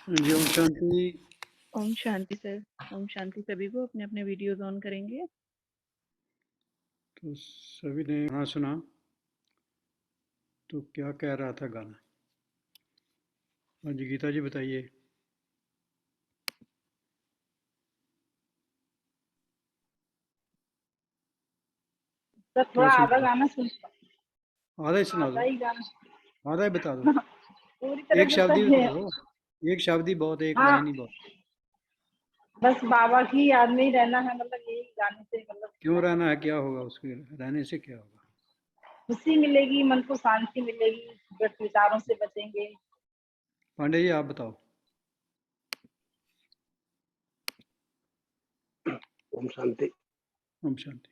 जी Om Shanti. Om Shanti sir. Om Shanti सभी को अपने अपने वीडियोज ऑन करेंगे। तो सभी ने हाँ सुना। तो क्या कह रहा था गाना? हाँ जी गीता जी बताइए। तो क्या थोड़ा सुन आधा रहे गाना सुन। हो? आधा ही सुना आधा दो। ही गाना। आधा ही बता दो। पूरी तरह एक जब शब्द ही तक है। बता दो। एक शब्द ही बहुत, एक हाँ, लाइन ही बहुत। बस बाबा की याद में ही रहना है, मतलब यही गाने से मतलब क्यों इतना ही। रहना है? क्या होगा उसके रहने से? क्या होगा? खुशी मिलेगी, मन को शांति मिलेगी, गलत विचारों से बचेंगे। पांडे जी आप बताओ। ओम शांति। ओम शांति।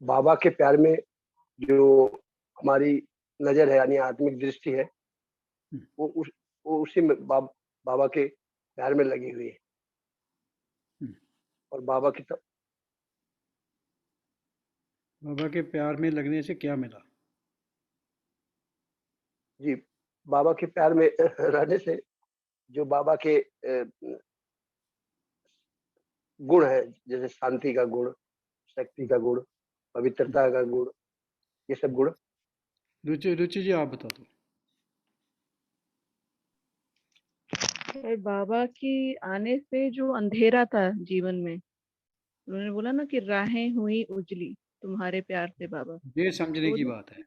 बाबा के प्यार में जो हमारी नजर है यानी आत्मिक दृष्टि है, हम्म, वो उसी में बाबा के प्यार में लगी हुई है। हम्म। और बाबा की बाबा के प्यार में लगने से क्या मिला? जी, बाबा के प्यार में रहने से जो बाबा के गुण है, जैसे शांति का गुण, शक्ति का गुण, पवित्रता का गुण, ये सब गुण। रुचि रुचि जी आप बता दो। सर बाबा की आने से जो अंधेरा था जीवन में, उन्होंने बोला ना कि राहें हुई उजली तुम्हारे प्यार से बाबा। ये समझने तो की बात है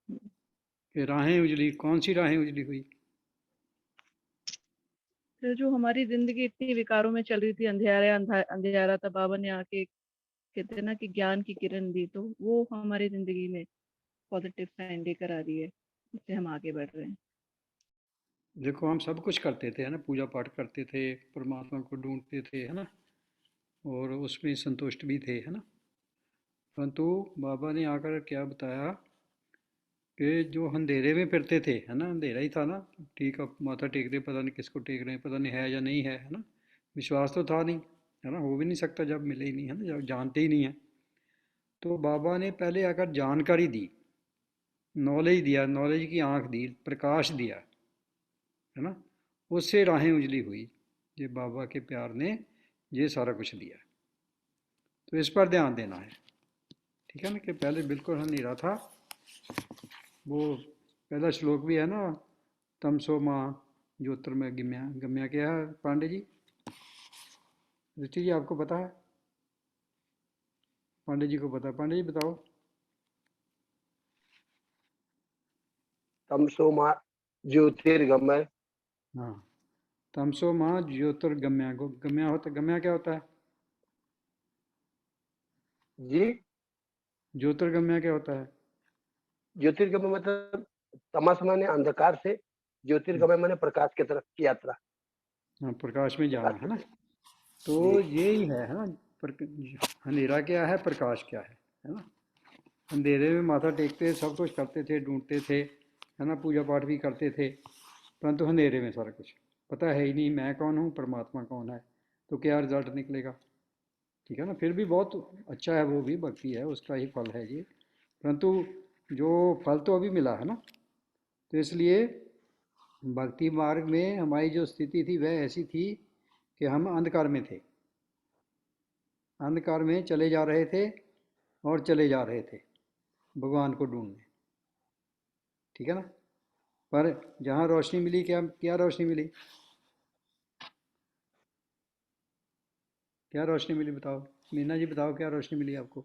कि राहें उजली, कौन सी राहें उजली हुई? फिर जो हमारी जिंदगी इतनी विकारों में चल रही थी, अंधेरा अंधेरा था, बाबा ने आके कहते हैं ना कि ज्ञान की किरण दी, तो वो हमारी जिंदगी में पॉजिटिव साइन लेकर आ रही है, इससे हम आगे बढ़ रहे हैं। देखो हम सब कुछ करते थे है ना, पूजा पाठ करते थे, परमात्मा को ढूंढते थे है ना, और उसमें संतुष्ट भी थे है ना। परंतु बाबा ने आकर क्या बताया कि जो अंधेरे में फिरते थे है ना, अंधेरा ही था ना। ठीक, अब माथा टेक रहे, पता नहीं किसको टेक रहे हैं, पता नहीं है या नहीं है ना। विश्वास तो था नहीं, है ना, हो भी नहीं सकता जब मिले ही नहीं है ना, जब जानते ही नहीं है। तो बाबा ने पहले आकर जानकारी दी, नॉलेज दिया, नॉलेज की आंख दी, प्रकाश दिया, है ना। उससे राहें उजली हुई। ये बाबा के प्यार ने ये सारा कुछ दिया। तो इस पर ध्यान देना है, ठीक है ना, कि पहले बिल्कुल अंधेरा था। वो पहला श्लोक भी है ना, तमसो माँ ज्योतिर्मय गम्या। गम्या क्या है पांडे जी? ऋषि जी आपको पता है? पांडे जी को पता है, पांडे जी बताओ। तमसो माँ ज्योतिर्गमय। हाँ, तमसो माँ ज्योतिर्गम्या। गम्या होता, गम्या क्या होता है? जी, ज्योतिर्गम्या क्या होता है? ज्योतिर्गमय मतलब तमस माने अंधकार से, ज्योतिर्गमय माने प्रकाश की तरफ की यात्रा। हाँ, प्रकाश में जाना प्रकाश है की ना। तरफ। तो जी। यही है ना। पर अंधेरा क्या है, प्रकाश क्या है ना। अंधेरे में माथा टेकते, सब कुछ करते थे, ढूंढते थे, है ना, पूजा पाठ भी करते थे, परंतु अंधेरे में सारा कुछ पता है ही नहीं, मैं कौन हूँ, परमात्मा कौन है, तो क्या रिजल्ट निकलेगा? ठीक है ना। फिर भी बहुत अच्छा है, वो भी भक्ति है, उसका ही फल है ये। परंतु जो फल तो अभी मिला है ना, तो इसलिए भक्ति मार्ग में हमारी जो स्थिति थी वह ऐसी थी कि हम अंधकार में थे, अंधकार में चले जा रहे थे और चले जा रहे थे भगवान को ढूंढने, ठीक है ना। पर जहाँ रोशनी मिली, क्या क्या रोशनी मिली? क्या रोशनी मिली बताओ? मीना जी बताओ, क्या रोशनी मिली आपको?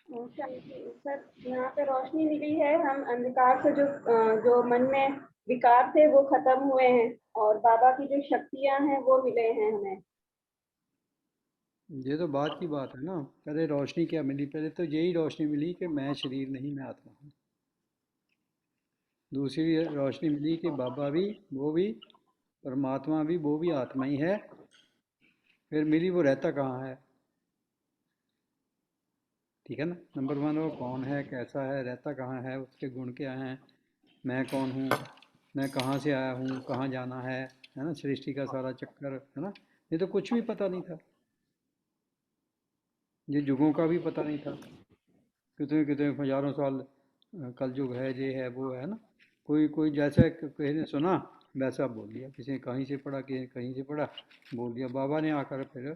सर यहाँ पे रोशनी मिली है, हम अंधकार से जो मन में विकार थे वो खत्म हुए हैं, और बाबा की जो शक्तियां हैं वो मिले हैं हमें। ये तो बात की बात है ना। पहले रोशनी क्या मिली? पहले तो यही रोशनी मिली कि मैं शरीर नहीं, मैं आत्मा हूँ। दूसरी रोशनी मिली कि बाबा भी, वो भी परमात्मा भी, वो भी आत्मा ही है। फिर मिली वो रहता कहाँ है, ठीक है ना। नंबर वन, वो कौन है, कैसा है, रहता कहाँ है, उसके गुण क्या हैं, मैं कौन हूँ, मैं कहाँ से आया हूँ, कहाँ जाना है ना, सृष्टि का सारा चक्कर, है ना। ये तो कुछ भी पता नहीं था। ये युगों का भी पता नहीं था, कितने कितने हजारों साल कल युग है, ये है वो है ना। कोई कोई जैसा किसी ने सुना वैसा बोल दिया, किसी ने कहीं से पढ़ा, किसी ने कहीं से पढ़ा, बोल दिया। बाबा ने आकर फिर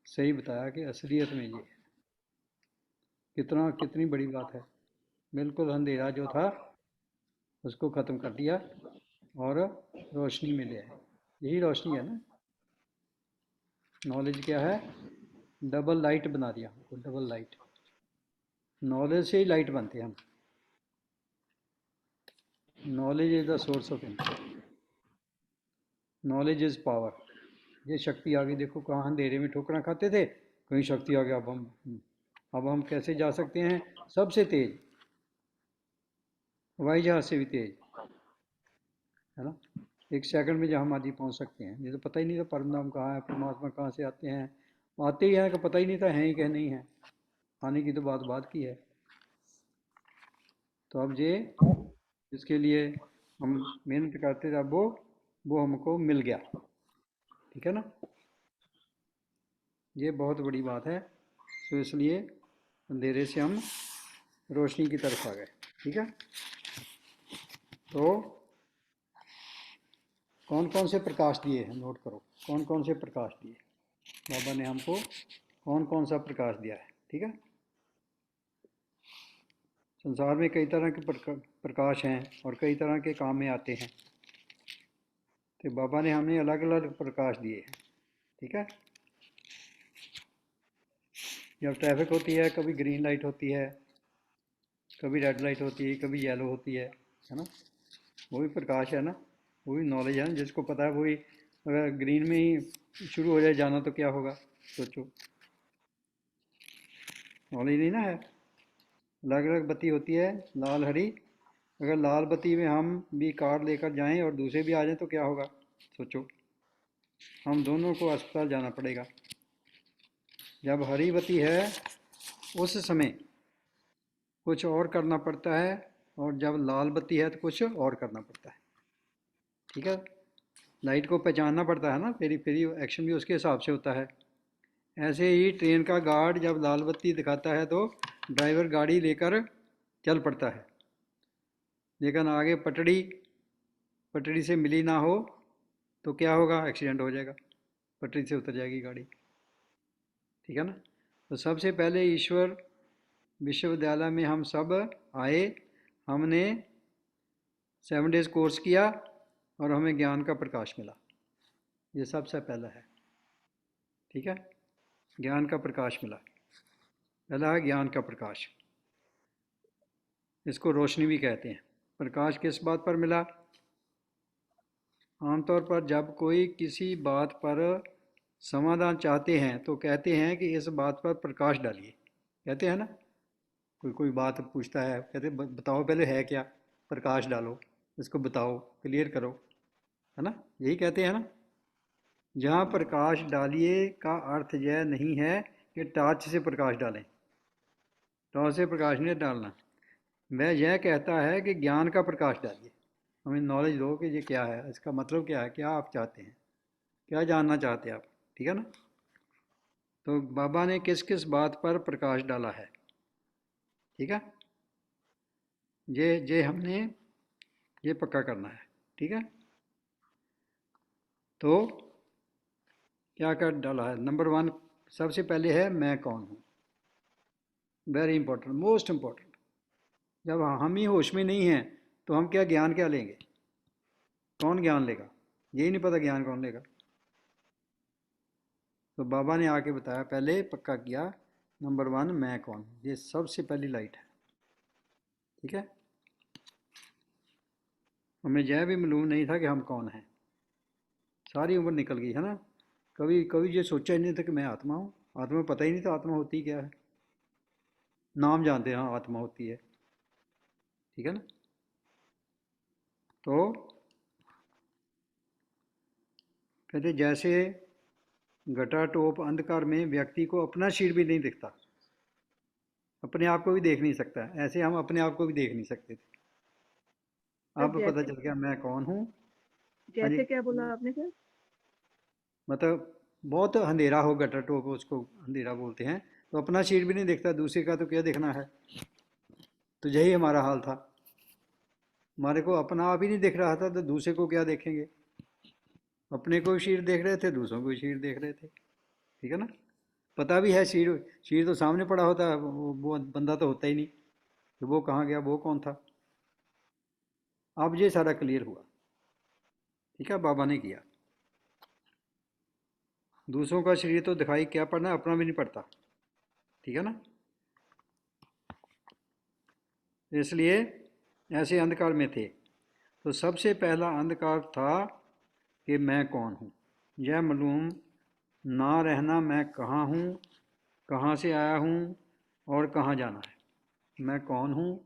सही बताया कि असलियत में ये है। कितना कितनी बड़ी बात है। बिल्कुल अंधेरा जो था उसको ख़त्म कर दिया और रोशनी में ले आए। यही रोशनी है ना। नॉलेज क्या है? डबल लाइट बना दिया हमको, डबल लाइट। नॉलेज से ही लाइट बनते हैं हम। Knowledge is the source of income, knowledge is power. ये शक्ति आ गई, देखो कहाँ अंधेरे में ठोकरा खाते थे, कहीं शक्ति आ गया। अब हम कैसे जा सकते हैं? सबसे तेज, हवाई जहाज से भी तेज, है ना। एक सेकंड में जहाँ मर्जी पहुँच सकते हैं। ये तो पता ही नहीं था परम धाम कहाँ है, परमात्मा कहाँ से आते हैं। आते ही हैं कि पता ही नहीं था हैं ही कि नहीं है। आने की तो बात की है। तो अब ये जिसके लिए हम मेहनत करते थे, अब वो हमको मिल गया। ठीक है ना। ये बहुत बड़ी बात है। तो इसलिए अंधेरे से हम रोशनी की तरफ आ गए। ठीक है। तो कौन कौन से प्रकाश दिए हैं, नोट करो। कौन कौन से प्रकाश दिए बाबा ने हमको, कौन कौन सा प्रकाश दिया है। ठीक है। संसार में कई तरह के प्रकाश हैं और कई तरह के काम में आते हैं। तो बाबा ने हमें अलग अलग प्रकाश दिए हैं। ठीक है। जब ट्रैफिक होती है, कभी ग्रीन लाइट होती है, कभी रेड लाइट होती है, कभी येलो होती है ना। वो भी प्रकाश है ना, वो भी नॉलेज है ना। जिसको पता है वही, अगर ग्रीन में ही शुरू हो जाए जाना तो क्या होगा, सोचो। नॉलेज नहीं ना है। अलग अलग बत्ती होती है, लाल हरी। अगर लाल बत्ती में हम भी कार लेकर जाएं और दूसरे भी आ जाएं तो क्या होगा, सोचो। हम दोनों को अस्पताल जाना पड़ेगा। जब हरी बत्ती है उस समय कुछ और करना पड़ता है, और जब लाल बत्ती है तो कुछ और करना पड़ता है। ठीक है। लाइट को पहचानना पड़ता है ना, फिर एक्शन भी उसके हिसाब से होता है। ऐसे ही ट्रेन का गार्ड जब लाल बत्ती दिखाता है तो ड्राइवर गाड़ी लेकर चल पड़ता है। लेकिन आगे पटड़ी पटड़ी से मिली ना हो तो क्या होगा, एक्सीडेंट हो जाएगा, पटरी से उतर जाएगी गाड़ी। ठीक है ना। तो सबसे पहले ईश्वर विश्वविद्यालय में हम सब आए, हमने 7 डेज कोर्स किया और हमें ज्ञान का प्रकाश मिला। ये सबसे पहला है। ठीक है। ज्ञान का प्रकाश मिला, पहला है ज्ञान का प्रकाश। इसको रोशनी भी कहते हैं। प्रकाश किस बात पर मिला? आमतौर पर जब कोई किसी बात पर समाधान चाहते हैं तो कहते हैं कि इस बात पर प्रकाश डालिए। कहते हैं ना, कोई कोई बात पूछता है, कहते बताओ पहले है क्या, प्रकाश डालो, इसको बताओ, क्लियर करो, है ना। यही कहते हैं ना। जहाँ प्रकाश डालिए का अर्थ यह नहीं है कि टॉर्च से प्रकाश डालें, टॉर्च से प्रकाश नहीं डालना। वह यह कहता है कि ज्ञान का प्रकाश डालिए, हमें नॉलेज दो कि ये क्या है, इसका मतलब क्या है, क्या आप चाहते हैं, क्या जानना चाहते हैं आप। ठीक है ना। तो बाबा ने किस किस बात पर प्रकाश डाला है। ठीक है। ये हमने ये पक्का करना है। ठीक है। तो क्या कर डाला है? नंबर 1 सबसे पहले है मैं कौन हूँ। Very important, most important. जब हम ही होश में नहीं हैं तो हम क्या ज्ञान क्या लेंगे? कौन ज्ञान लेगा? यही नहीं पता ज्ञान कौन लेगा। तो बाबा ने आके बताया, पहले पक्का किया, नंबर 1 मैं कौन हूँ, ये सबसे पहली लाइट है। ठीक है। हमें यह भी मालूम नहीं था कि हम कौन हैं। सारी उम्र निकल गई, है ना। कभी कभी ये सोचा ही नहीं था कि मैं आत्मा हूँ। आत्मा पता ही नहीं था आत्मा होती क्या है। नाम जानते हैं, हाँ आत्मा होती है। ठीक है ना। तो कहते जैसे घटाटोप अंधकार में व्यक्ति को अपना शरीर भी नहीं दिखता, अपने आप को भी देख नहीं सकता, ऐसे हम अपने आप को भी देख नहीं सकते थे। सर अब पता जैसे, चल गया मैं कौन हूँ। हाँ जी। जैसे क्या बोला आपने सर? मतलब बहुत अंधेरा हो, घटाटोप उसको अंधेरा बोलते हैं, तो अपना शरीर भी नहीं दिखता, दूसरे का तो क्या दिखना है। तो यही हमारा हाल था, हमारे को अपना आप ही नहीं दिख रहा था, तो दूसरे को क्या देखेंगे। अपने को शरीर देख रहे थे, दूसरों को शरीर देख रहे थे, ठीक है ना। पता भी है, शरीर शरीर तो सामने पड़ा होता है, वो बंदा तो होता ही नहीं कि वो कहाँ गया, वो कौन था। अब ये सारा क्लियर हुआ, ठीक है, बाबा ने किया। दूसरों का शरीर तो दिखाई क्या पड़ना, अपना भी नहीं पड़ता, ठीक है ना। इसलिए ऐसे अंधकार में थे। तो सबसे पहला अंधकार था कि मैं कौन हूँ, यह मालूम ना रहना, मैं कहाँ हूँ, कहाँ से आया हूँ और कहाँ जाना है। मैं कौन हूँ,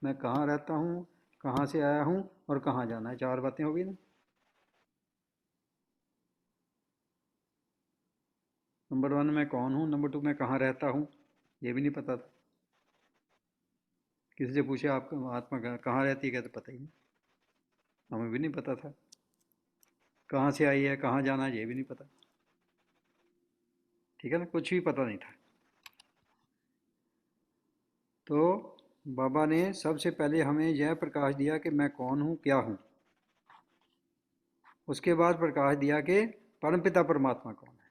मैं कहाँ रहता हूँ, कहाँ से आया हूँ और कहाँ जाना है। चार बातें हो गई ना। नंबर वन मैं कौन हूँ, नंबर टू मैं कहाँ रहता हूँ, ये भी नहीं पता था। किसी से पूछे आपका आत्मा कहाँ रहती है, क्या, तो पता ही नहीं, हमें भी नहीं पता था। कहाँ से आई है, कहाँ जाना है, ये भी नहीं पता, ठीक है ना, कुछ भी पता नहीं था। तो बाबा ने सबसे पहले हमें यह प्रकाश दिया कि मैं कौन हूँ, क्या हूँ। उसके बाद प्रकाश दिया कि परमपिता परमात्मा कौन है,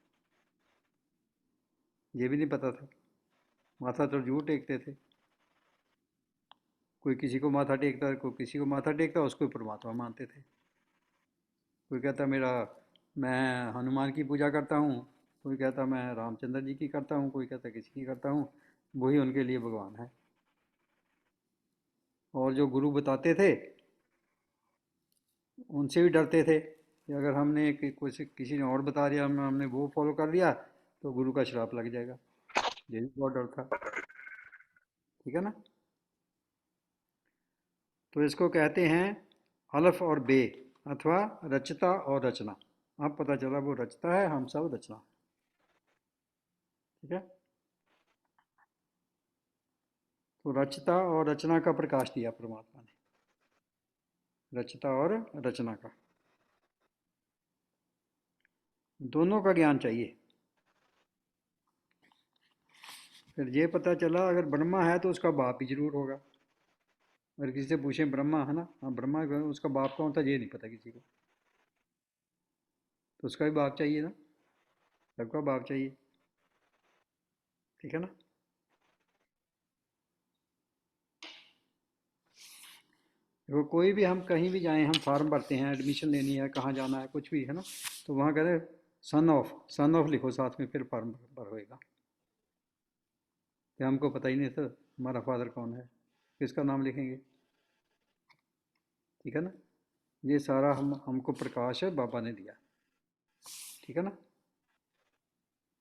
ये भी नहीं पता था। माथा तो जरूर टेकते थे, कोई किसी को माथा टेकता, कोई किसी को माथा टेकता, उसको परमात्मा मानते थे। कोई कहता मेरा मैं हनुमान की पूजा करता हूँ, कोई कहता मैं रामचंद्र जी की करता हूँ, कोई कहता किसी की करता हूँ, वही उनके लिए भगवान है। और जो गुरु बताते थे उनसे भी डरते थे कि अगर हमने कुछ किसी ने और बता दिया, हमने वो फॉलो कर लिया तो गुरु का श्राप लग जाएगा। ये भी बहुत डर था, ठीक है ना। तो इसको कहते हैं अलफ और बे, अथवा रचता और रचना। अब पता चला वो रचता है, हम सब रचना, ठीक है। तो रचता और रचना का प्रकाश दिया परमात्मा ने, रचता और रचना का, दोनों का ज्ञान चाहिए। फिर ये पता चला अगर ब्रह्मा है तो उसका बाप भी जरूर होगा। अगर किसी से पूछें ब्रह्मा है ना, हाँ ब्रह्मा, उसका बाप कौन था ये नहीं पता किसी को, तो उसका भी बाप चाहिए ना, सबका बाप चाहिए, ठीक है ना। देखो कोई भी हम कहीं भी जाएं, हम फॉर्म भरते हैं, एडमिशन लेनी है, कहाँ जाना है, कुछ भी है ना, तो वहाँ कहते हैं सन ऑफ लिखो साथ में, फिर फॉर्म भर होएगा। कि हमको पता ही नहीं था हमारा फादर कौन है, किसका नाम लिखेंगे, ठीक है ना। ये सारा हमको प्रकाश है बाबा ने दिया, ठीक है ना।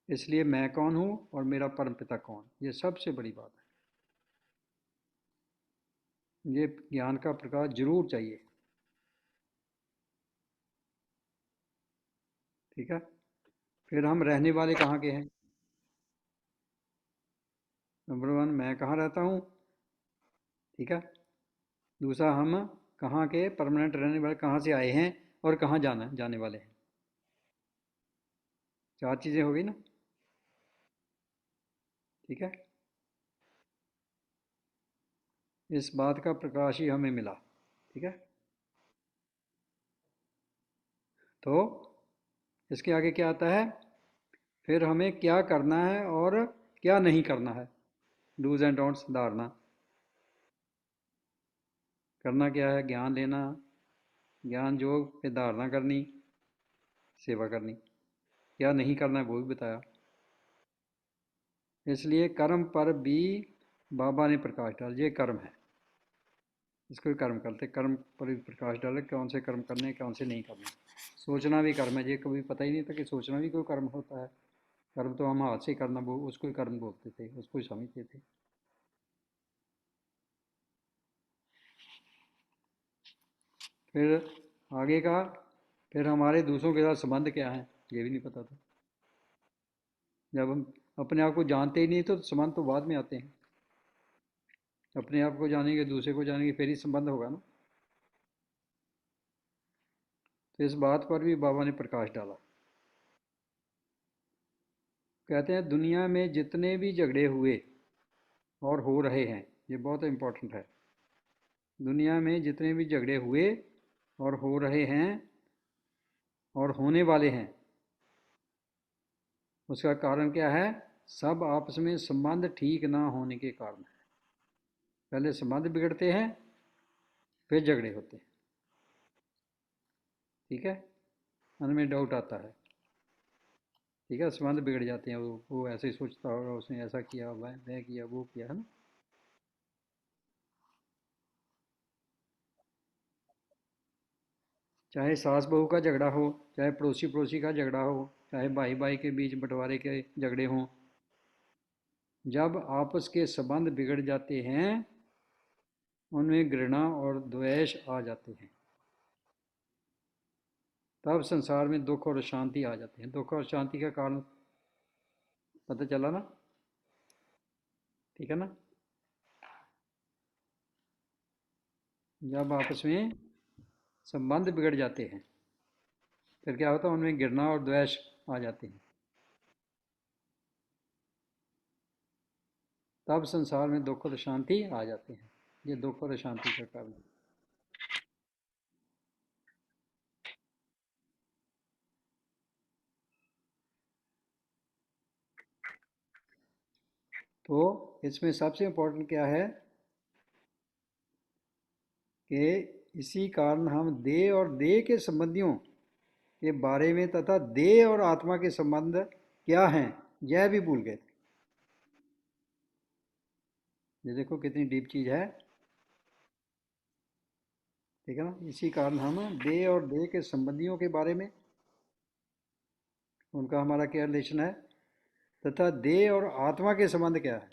इसलिए मैं कौन हूँ और मेरा परमपिता कौन, ये सबसे बड़ी बात है। ये ज्ञान का प्रकाश जरूर चाहिए, ठीक है। फिर हम रहने वाले कहाँ के हैं। नंबर वन मैं कहाँ रहता हूँ, ठीक है। दूसरा हम कहाँ के परमानेंट रहने वाले, कहाँ से आए हैं और कहाँ जाने वाले हैं। चार चीज़ें हो गई ना, ठीक है। इस बात का प्रकाश ही हमें मिला, ठीक है। तो इसके आगे क्या आता है, फिर हमें क्या करना है और क्या नहीं करना है, डूज एंड डोंट्स धारणा। करना क्या है, ज्ञान लेना, ज्ञान योग पे धारणा करनी, सेवा करनी। क्या नहीं करना है वो भी बताया। इसलिए कर्म पर भी बाबा ने प्रकाश डाला, ये कर्म है, इसको भी कर्म करते, कर्म पर भी प्रकाश डाले, कौन से कर्म करने कौन से नहीं करने। सोचना भी कर्म है, ये कभी पता ही नहीं था कि सोचना भी कोई कर्म होता है। कर्म तो हम हाथ से करना, उसको ही कर्म बोलते थे, उसको ही समझते थे। फिर आगे का, फिर हमारे दूसरों के साथ संबंध क्या है, ये भी नहीं पता था। जब हम अपने आप को जानते ही नहीं तो संबंध तो बाद में आते हैं। अपने आप को जानेंगे, दूसरे को जानेंगे, फिर ही संबंध होगा ना। तो इस बात पर भी बाबा ने प्रकाश डाला। कहते हैं दुनिया में जितने भी झगड़े हुए और हो रहे हैं, ये बहुत इम्पोर्टेंट है, दुनिया में जितने भी झगड़े हुए और हो रहे हैं और होने वाले हैं, उसका कारण क्या है? सब आपस में संबंध ठीक ना होने के कारण है। पहले संबंध बिगड़ते हैं, फिर झगड़े होते हैं। ठीक है, मन में डाउट आता है। ठीक है, संबंध बिगड़ जाते हैं। वो ऐसे ही सोचता होगा, उसने ऐसा किया, वह किया, वो किया, है ना। चाहे सास बहू का झगड़ा हो, चाहे पड़ोसी पड़ोसी का झगड़ा हो, चाहे भाई भाई के बीच बंटवारे के झगड़े हों, जब आपस के संबंध बिगड़ जाते हैं, उनमें घृणा और द्वेष आ जाते हैं, तब संसार में दुख और अशांति आ जाते हैं। दुख और शांति का कारण पता चला ना? ठीक है ना। जब आपस में संबंध बिगड़ जाते हैं, फिर क्या होता है? उनमें घृणा और द्वेष आ जाते हैं, तब संसार में दुख और अशांति आ जाते हैं। ये दुख और अशांति का कारण है। तो इसमें सबसे इम्पोर्टेंट क्या है कि इसी कारण हम देह और देह के संबंधियों के बारे में तथा देह और आत्मा के संबंध क्या हैं, यह भी भूल गए थे। ये देखो कितनी डीप चीज है। ठीक है ना। इसी कारण हम देह और देह के संबंधियों के बारे में, उनका हमारा क्या रिलेशन है, तथा देह और आत्मा के संबंध क्या है,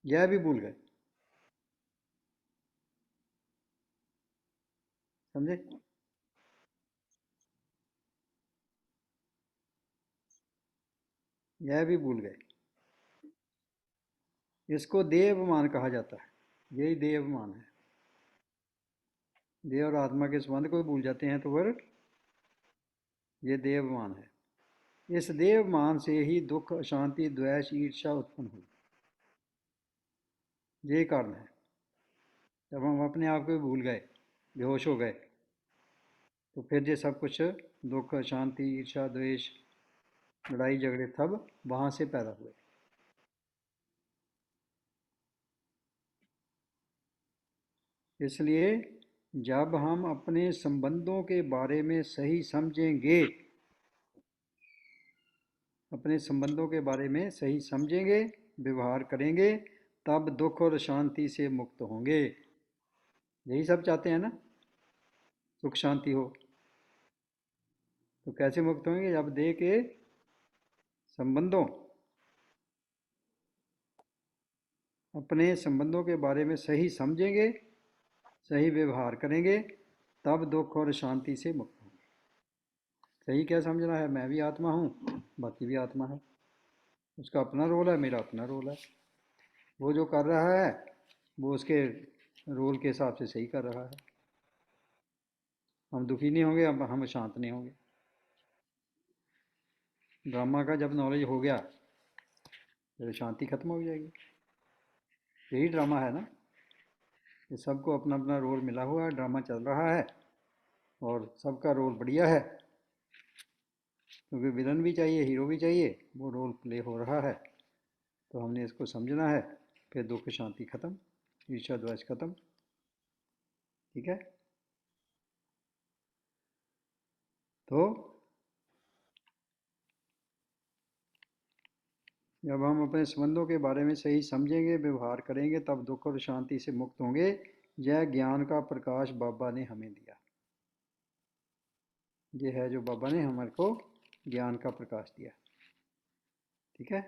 यह भी भूल गए। समझे? यह भी भूल गए। इसको देह अभिमान कहा जाता है। यही देह अभिमान है। देह और आत्मा के संबंध को भूल जाते हैं, तो फिर ये देह अभिमान है। इस देह अभिमान से ही दुख, अशांति, द्वेष, ईर्ष्या उत्पन्न हुई। यही कारण है। जब हम अपने आप को भूल गए, बेहोश हो गए, तो फिर ये सब कुछ दुख, अशांति, ईर्ष्या, द्वेष, लड़ाई झगड़े सब वहाँ से पैदा हुए। इसलिए जब हम अपने संबंधों के बारे में सही समझेंगे, अपने संबंधों के बारे में सही समझेंगे, व्यवहार करेंगे, तब दुख और शांति से मुक्त होंगे। यही सब चाहते हैं ना, सुख शांति हो। तो कैसे मुक्त होंगे? जब देह के संबंधों, अपने संबंधों के बारे में सही समझेंगे, सही व्यवहार करेंगे, तब दुख और शांति से मुक्त होंगे। सही क्या समझना है? मैं भी आत्मा हूँ, बाकी भी आत्मा है, उसका अपना रोल है, मेरा अपना रोल है। वो जो कर रहा है वो उसके रोल के हिसाब से सही कर रहा है। हम दुखी नहीं होंगे, हम शांत नहीं होंगे। ड्रामा का जब नॉलेज हो गया, फिर शांति खत्म हो जाएगी। यही ड्रामा है ना। ये सबको अपना अपना रोल मिला हुआ है, ड्रामा चल रहा है, और सबका रोल बढ़िया है, क्योंकि विलन भी चाहिए, हीरो भी चाहिए, वो रोल प्ले हो रहा है। तो हमने इसको समझना है, फिर दुख शांति खत्म, ईर्ष्या द्वेष खत्म। ठीक है। तो जब हम अपने संबंधों के बारे में सही समझेंगे, व्यवहार करेंगे, तब दुख और शांति से मुक्त होंगे। यह ज्ञान का प्रकाश बाबा ने हमें दिया। ये है जो बाबा ने हमारे को ज्ञान का प्रकाश दिया। ठीक है।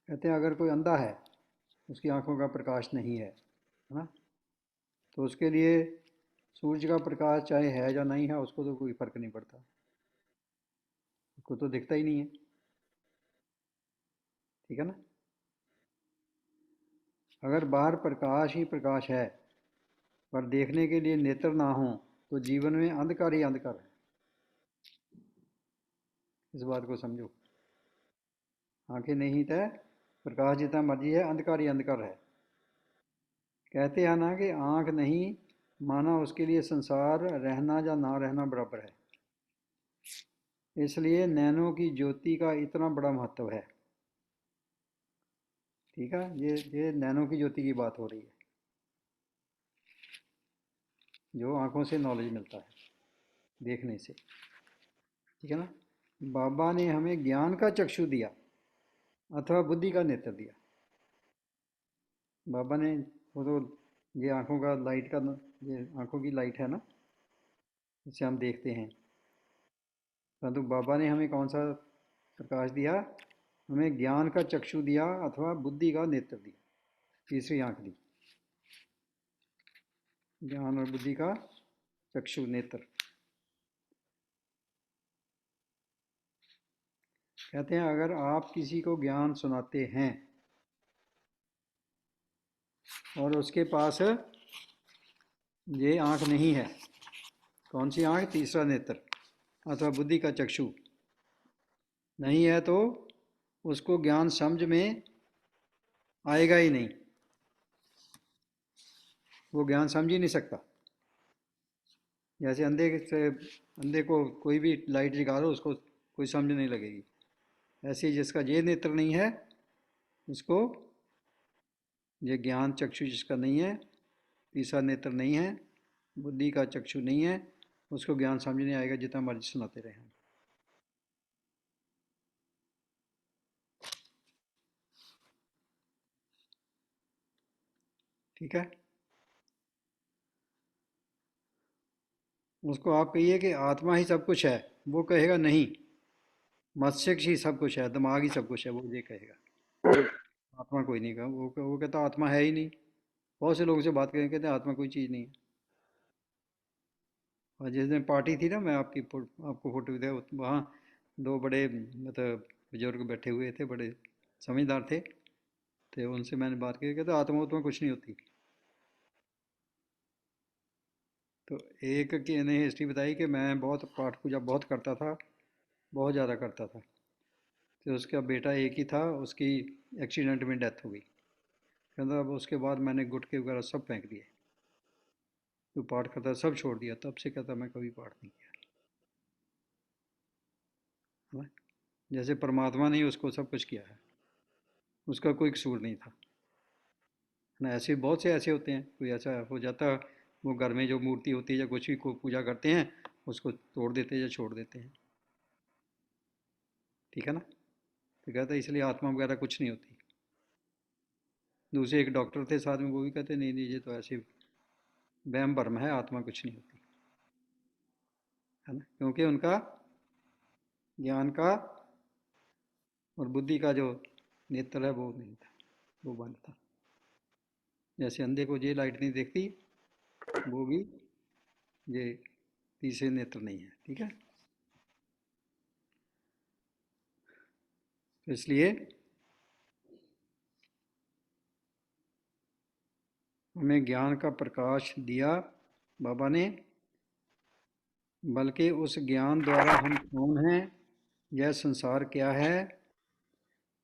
कहते हैं अगर कोई अंधा है, उसकी आंखों का प्रकाश नहीं है ना, तो उसके लिए सूरज का प्रकाश चाहे है या नहीं है, उसको तो कोई फर्क नहीं पड़ता, उसको तो दिखता ही नहीं है। ठीक है ना। अगर बाहर प्रकाश ही प्रकाश है, पर देखने के लिए नेत्र ना हो, तो जीवन में अंधकार ही अंधकार है। इस बात को समझो। आंखें नहीं तय, प्रकाश जितना मर्जी है, अंधकार ही अंधकार है। कहते हैं ना कि आंख नहीं माना उसके लिए संसार रहना या ना रहना बराबर है। इसलिए नैनों की ज्योति का इतना बड़ा महत्व है। ठीक है, ये नैनों की ज्योति की बात हो रही है, जो आंखों से नॉलेज मिलता है, देखने से। ठीक है ना। बाबा ने हमें ज्ञान का चक्षु दिया अथवा बुद्धि का नेत्र दिया। बाबा ने वो तो ये आंखों का लाइट का ये आंखों की लाइट है ना, इससे हम देखते हैं। परंतु बाबा ने हमें कौन सा प्रकाश दिया? हमें ज्ञान का चक्षु दिया अथवा बुद्धि का नेत्र दिया, तीसरी आंख दी। ज्ञान और बुद्धि का चक्षु नेत्र। कहते हैं अगर आप किसी को ज्ञान सुनाते हैं और उसके पास ये आंख नहीं है, कौन सी आंख? तीसरा नेत्र अथवा बुद्धि का चक्षु नहीं है, तो उसको ज्ञान समझ में आएगा ही नहीं, वो ज्ञान समझ ही नहीं सकता। जैसे अंधे को कोई भी लाइट जगा दो, उसको कोई समझ नहीं लगेगी। ऐसे ही जिसका ये नेत्र नहीं है, उसको ये ज्ञान चक्षु जिसका नहीं है, तीसरा नेत्र नहीं है, बुद्धि का चक्षु नहीं है, उसको ज्ञान समझ नहीं आएगा जितना मर्जी सुनाते रहे। ठीक है। उसको आप कहिए कि आत्मा ही सब कुछ है, वो कहेगा नहीं, मस्तिष्क ही सब कुछ है, दिमाग ही सब कुछ है, वो ये कहेगा। आत्मा कोई नहीं कहा, वो कहता आत्मा है ही नहीं। बहुत से लोगों से बात करें, कहते हैं आत्मा कोई चीज़ नहीं है। और जिस दिन पार्टी थी ना, मैं आपको फोटो दिया, वहाँ दो बड़े मतलब बुजुर्ग बैठे हुए थे, बड़े समझदार थे। तो उनसे मैंने बात की, कहते आत्मा उत्मा कुछ नहीं होती। तो एक की ने हिस्ट्री बताई कि मैं बहुत पाठ पूजा बहुत करता था, बहुत ज़्यादा करता था। तो उसका बेटा एक ही था, उसकी एक्सीडेंट में डेथ हो गई। कहता अब उसके बाद मैंने गुटके वगैरह सब फेंक दिए, जो पाठ करता सब छोड़ दिया। तब से कहता मैं कभी पाठ नहीं किया। है ना? जैसे परमात्मा ने ही उसको सब कुछ किया है, उसका कोई कसूर नहीं था ना। ऐसे बहुत से ऐसे होते हैं, कोई ऐसा हो जाता, वो घर में जो मूर्ति होती है या कुछ भी को पूजा करते हैं, उसको तोड़ देते हैं या छोड़ देते हैं। ठीक है ना। तो कहता है इसलिए आत्मा वगैरह कुछ नहीं होती। दूसरे एक डॉक्टर थे साथ में, वो भी कहते नहीं नहीं, ये तो ऐसे वहम भ्रम है, आत्मा कुछ नहीं होती। है ना, क्योंकि उनका ज्ञान का और बुद्धि का जो नेत्र है वो नहीं था, वो बंद था। जैसे अंधे को ये लाइट नहीं देखती, वो भी ये तीसरे नेत्र नहीं है। ठीक है। तो इसलिए हमें ज्ञान का प्रकाश दिया बाबा ने, बल्कि उस ज्ञान द्वारा हम कौन हैं, यह संसार क्या है,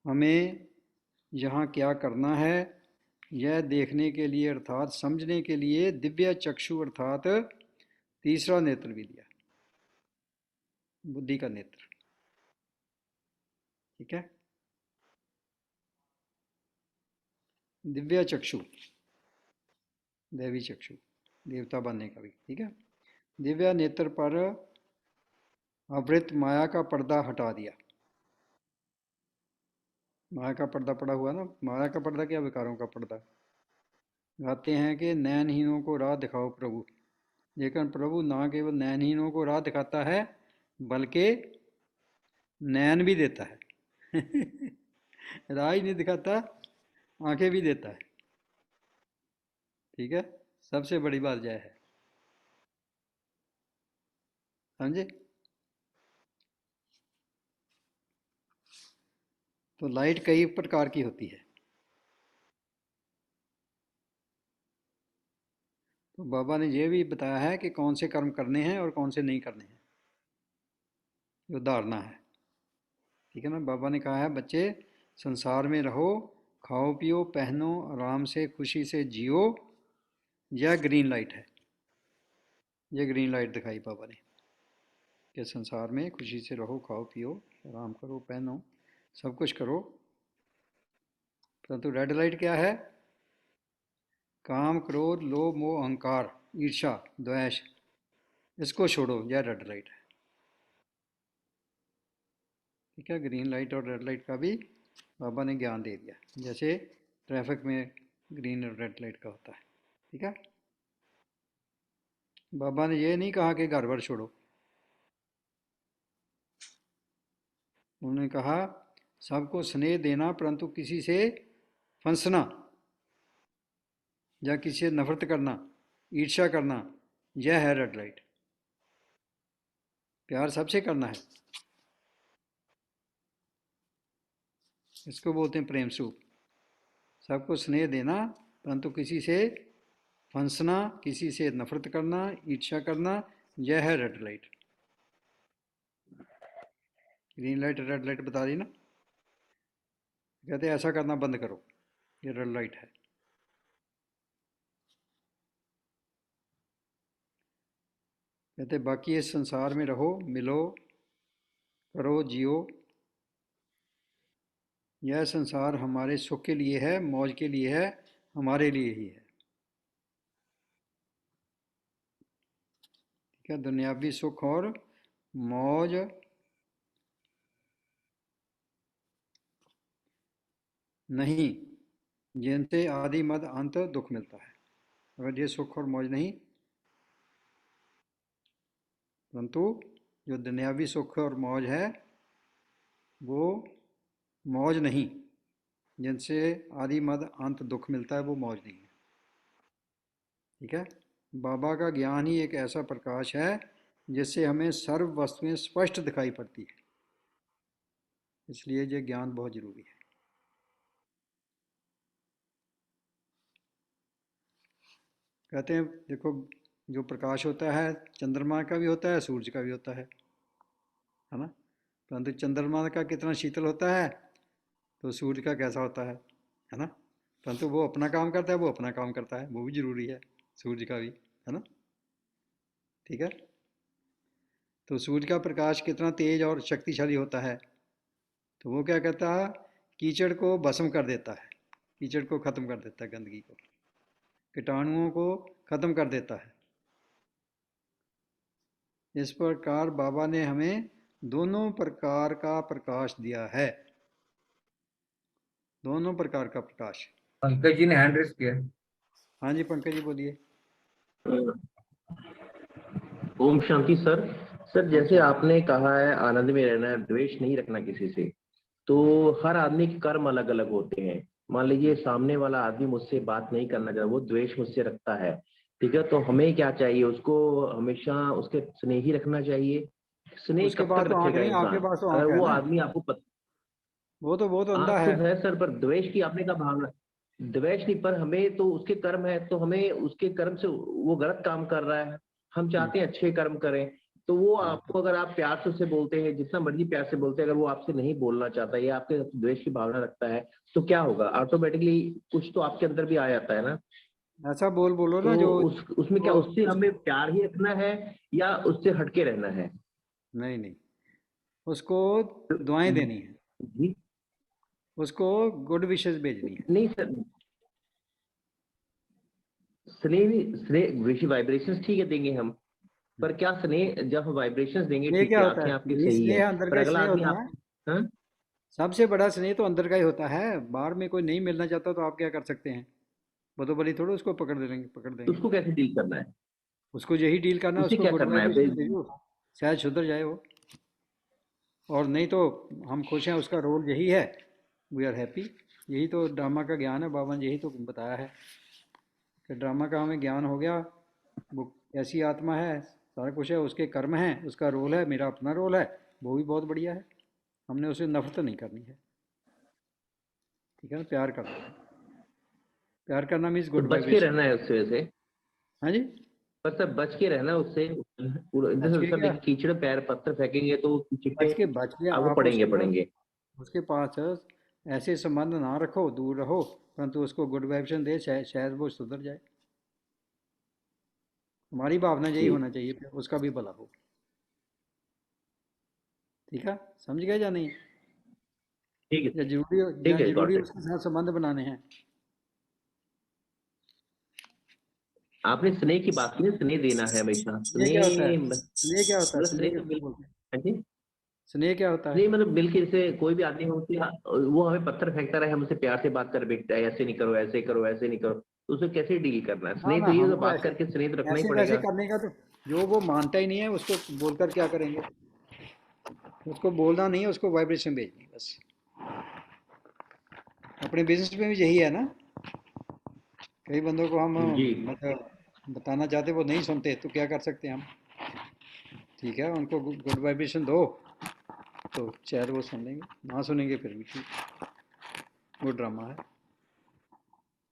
हमें यहाँ क्या करना है, यह देखने के लिए अर्थात समझने के लिए दिव्य चक्षु अर्थात तीसरा नेत्र भी दिया, बुद्धि का नेत्र। ठीक है। दिव्य चक्षु, दैवी चक्षु, देवता बनने का भी। ठीक है। दिव्य नेत्र पर आवृत माया का पर्दा हटा दिया। माया का पर्दा पड़ा हुआ ना, माया का पर्दा क्या? विकारों का पर्दा। गाते हैं कि नैनहीनों को राह दिखाओ प्रभु, लेकिन प्रभु ना केवल नैनहीनों को राह दिखाता है, बल्कि नैन भी देता है। राह ही नहीं दिखाता, आंखें भी देता है। ठीक है। सबसे बड़ी बात यह है, समझे। तो लाइट कई प्रकार की होती है। तो बाबा ने यह भी बताया है कि कौन से कर्म करने हैं और कौन से नहीं करने हैं, जो धारणा है। ठीक है ना। बाबा ने कहा है बच्चे संसार में रहो, खाओ पियो पहनो, आराम से खुशी से जियो। यह ग्रीन लाइट है, ये ग्रीन लाइट दिखाई बाबा ने कि संसार में खुशी से रहो, खाओ पियो, आराम करो, पहनो, सब कुछ करो। परंतु रेड लाइट क्या है? काम क्रोध लोभ मोह अहंकार ईर्ष्या द्वेष, इसको छोड़ो, यह रेड लाइट है। ठीक है, ग्रीन लाइट और रेड लाइट का भी बाबा ने ज्ञान दे दिया, जैसे ट्रैफिक में ग्रीन और रेड लाइट का होता है। ठीक है, बाबा ने ये नहीं कहा कि घर भर छोड़ो, उन्होंने कहा सबको स्नेह देना परंतु किसी से फंसना या किसी से नफरत करना, ईर्ष्या करना, यह है रेड लाइट। प्यार सबसे करना है, इसको बोलते हैं प्रेम स्वरूप। सबको स्नेह देना परंतु किसी से फंसना, किसी से नफरत करना, ईर्ष्या करना, यह है red light. Green light red light बता दी ना। कहते हैं ऐसा करना बंद करो, ये रेड लाइट है। कहते बाकी इस संसार में रहो, मिलो, करो, जियो। यह संसार हमारे सुख के लिए है, मौज के लिए है, हमारे लिए ही है। ठीक है, दुनियावी सुख और मौज नहीं, जिनसे आदि मद अंत दुख मिलता है। अगर ये सुख और मौज नहीं, परंतु जो दुनियावी सुख और मौज है वो मौज नहीं, जिनसे आदि मद अंत दुख मिलता है, वो मौज नहीं है। ठीक है, बाबा का ज्ञान ही एक ऐसा प्रकाश है जिससे हमें सर्व वस्तुएं स्पष्ट दिखाई पड़ती है, इसलिए ये ज्ञान बहुत जरूरी है। कहते हैं देखो, जो प्रकाश होता है चंद्रमा का भी होता है, सूरज का भी होता है ना। परंतु चंद्रमा का कितना शीतल होता है तो सूर्य का कैसा होता है ना। परंतु वो अपना काम करता है, वो अपना काम करता है, वो भी जरूरी है सूर्य का भी, है ना। ठीक है, तो सूर्य का प्रकाश कितना तेज और शक्तिशाली होता है, तो वो क्या करता है, कीचड़ को भस्म कर देता है, कीचड़ को खत्म कर देता है, गंदगी को, कीटाणुओं को खत्म कर देता है। इस प्रकार बाबा ने हमें दोनों प्रकार का प्रकाश दिया है, दोनों प्रकार का प्रकाश। पंकज जी ने हैंड रेस किया। हाँ जी पंकज जी बोलिए। ओम शांति सर। सर जैसे आपने कहा है आनंद में रहना है, द्वेष नहीं रखना किसी से, तो हर आदमी के कर्म अलग अलग होते हैं। मान लीजिए सामने वाला आदमी मुझसे बात नहीं करना चाहता, वो द्वेष मुझसे रखता है, ठीक है, तो हमें क्या चाहिए, उसको हमेशा उसके स्नेह ही रखना चाहिए। स्नेह उसके कब पास तक तो आंख रखेगा नहीं, आपके इंसान? पास तो अगर आंख है वो ना, आदमी आपको वो तो अंधा आंख तो है। है सर, पर द्वेष की आपने का भावना, द्वेष नहीं, पर हमें तो उसके कर्म है, तो हमें उसके कर्म से, वो गलत काम कर रहा है, हम चाहते हैं अच्छे कर्म करें, तो वो आपको अगर आप प्यार से उससे बोलते हैं, जितना मर्जी प्यार से बोलते हैं, अगर वो आपसे नहीं बोलना चाहता है या आपके द्वेष की भावना रखता है, तो क्या होगा, ऑटोमेटिकली कुछ तो आपके अंदर भी आ जाता है ना। ऐसा बोलो तो ना जो उसमें क्या वो उससे हमें प्यार ही रखना है या उससे हटके रहना है? नहीं नहीं, उसको दुआएं देनी है, जी उसको गुड विशेस भेजनी है। नहीं सर, स्नेह विश वाइब्रेशंस ठीक है देंगे हम, पर क्या स्नेह जब हम वाइब्रेशंस देंगे स्नेह ठीक क्या है, होता आंखें है? आपकी नहीं, सही है, स्नेह अंदर पर का अगला स्नेह आदमी होता आप, है। हाँ? सबसे बड़ा स्नेह तो अंदर का ही होता है, बाहर में कोई नहीं मिलना चाहता तो आप क्या कर सकते हैं, बदो बली थोड़ा उसको पकड़ तो देंगे। उसको कैसे डील करना है, उसको यही डील करना है, उसे उसको क्या गुड करना है वाइब्रेशन भेजो, शायद सुधर जाए वो। और नहीं तो हम खुश हैं, उसका रोल यही है, वी आर हैप्पी। यही तो ड्रामा का ज्ञान है, बाबा ने यही तो बताया है कि ड्रामा का हमें ज्ञान हो गया, वो ऐसी आत्मा है, सारा कुछ है, उसके कर्म हैं, उसका रोल है, मेरा अपना रोल है, वो भी बहुत बढ़िया है। हमने उसे नफरत नहीं करनी है, ठीक है ना, प्यार करना है। प्यार करना मीन्स तो गुड बच के वाइब्रेशन। रहना है उससे वैसे, हाँ जी, पर सब बच के रहना उससे। बच जैसे के सब क्या, देखिए कीचड़ पैर पत्थर फेंकेंगे तो चिट्टे बच के आपको आप पड़ेंगे उसको पड़ेंगे। उसके पास ऐसे संबंध ना रखो, दूर रहो, परंतु उसको गुड वाइब्रेशन दे, शायद वो सुधर जाए। हमारी भावना यही ठीक होना चाहिए, फिर उसका भी भला हो। ठीक है, समझ गए या नहीं? ठीक या है। जरूरी या ठीक है, जरूरी गॉट इट। उसके साथ संबंध बनाने हैं? आपने स्नेह की बात की ना, स्नेह देना है हमेशा, स्नेह क्या होता है? स्नेह स्नेह क्या होता है? मतलब स्नेह स्नेह तो किसको मिल। बोलते हैं? हाँ जी। स्नेह क्या होता नहीं है? मतलब मिलके जैसे कोई भी आदमी हो कि वो हमें पत्थर फेंकता रहे, हमसे प्यार से बात कर बेटा ऐसे नहीं करो, ऐसे करो, ऐसे नहीं करो, तो उसे कैसे डील करना है? ना स्नेह ना, तो ये तो हमको बात ऐसे करके स्नेह तो रखना ही ऐसे वैसे पड़ेगा। करने का तो, जो वो मानता ही नहीं है उसको बोलकर क्या करेंगे? उसको बोलना नहीं है, उसको वाइब्रेशन भेजनी है बस। अपने बिजनेस में भी यही है ना। कई बंदों को हम जी। मतलब बताना चाहते, वो नहीं सुनते, तो क्या कर सकते हैं हम? ठीक है, उनको गुड वाइब्रेशन दो, तो शायद वो सुन लेंगे, ना सुनेंगे फिर भी ठीक, वो ड्रामा है।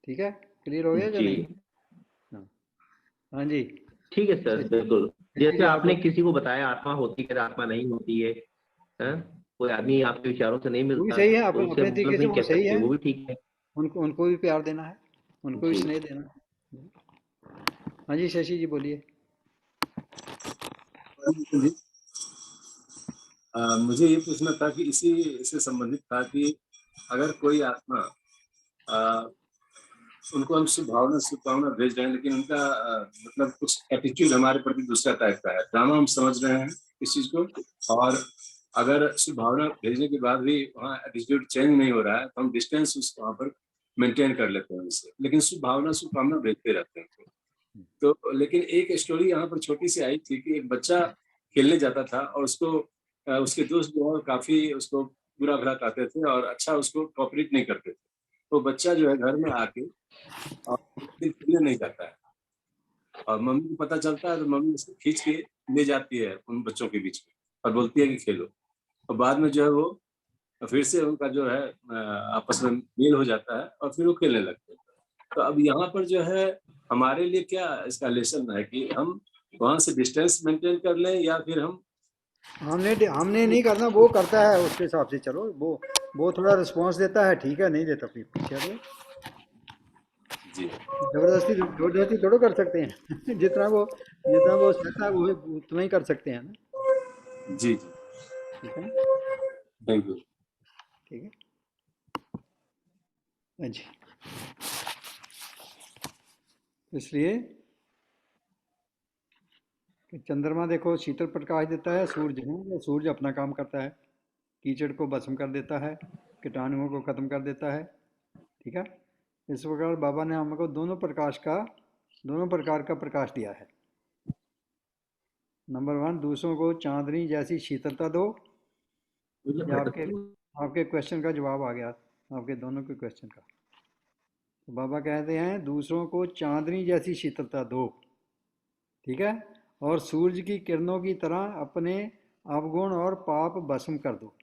ठीक है, क्लियर हो गया या जी नहीं? हाँ। हाँ जी। ठीक है सर, शशि बिल्कुल। शशि जैसे जी आप आपने बोलिए। किसी को बताया आत्मा होती है आत्मा नहीं होती है, हैं? कोई आदमी आपके विचारों से नहीं वो भी मिलता सही है, तो अपने उसे अपने बुरा तरीके से नहीं वो कह सही सकते, है। वो भी ठीक है। उनको उनको भी प्यार देना है, उनको भी जी। स्नेह देना है। हाँ जी, शशि जी बोलिए। जी, मुझे ये पूछना था कि इसी से संबंधित था कि अगर कोई आत्मा अ, उनको हम शुभभावना शुभकामना भेज रहे हैं, लेकिन उनका मतलब कुछ एटीट्यूड हमारे प्रति दूसरा टाइप का है, ड्रामा हम समझ रहे हैं इस चीज को, और अगर शुभभावना भेजने के बाद भी वहाँ एटीट्यूड चेंज नहीं हो रहा है, तो हम डिस्टेंस उस वहाँ पर मेंटेन कर लेते हैं उससे, लेकिन शुभभावना शुभकामना भेजते रहते हैं। तो लेकिन एक स्टोरी यहाँ पर छोटी सी आई थी कि एक बच्चा खेलने जाता था और उसको उसके दोस्त जो है काफी उसको बुरा भला कहते थे और अच्छा उसको कॉपरेट नहीं करते थे। तो बच्चा जो है घर में आके और फिर खेलने नहीं जाता है, और मम्मी को पता चलता है तो मम्मी उसको खींच के ले जाती है उन बच्चों के बीच में और बोलती है कि खेलो। और बाद में जो है वो फिर से उनका जो है आपस में मेल हो जाता है और फिर वो खेलने लगते हैं। तो अब यहाँ पर जो है हमारे लिए क्या इसका लेसन है कि हम वहां से डिस्टेंस मेंटेन कर लें या फिर हम हमने नहीं करना, वो करता है, उसके हिसाब से चलो। वो थोड़ा रिस्पॉन्स देता है, ठीक है, नहीं देता फिर पीछे हटो। जी जबरदस्ती जबरदस्ती थोड़ा कर सकते हैं। जितना वो सहता है वो उतना ही कर सकते हैं ना। जी जी ठीक है ना? Thank you. ठीक है। हाँ जी। इसलिए कि चंद्रमा देखो शीतल प्रकाश देता है, सूरज है, वो सूरज अपना काम करता है, कीचड़ को भस्म कर देता है, कीटाणुओं को खत्म कर देता है। ठीक है। इस प्रकार बाबा ने हमको दोनों प्रकार का प्रकाश दिया है। नंबर वन, दूसरों को चांदनी जैसी शीतलता दो। ये आपके आपके क्वेश्चन का जवाब आ गया, आपके दोनों के क्वेश्चन का। तो बाबा कहते हैं दूसरों को चांदनी जैसी शीतलता दो। ठीक है। और सूरज की किरणों की तरह अपने अवगुण और पाप भस्म कर दो।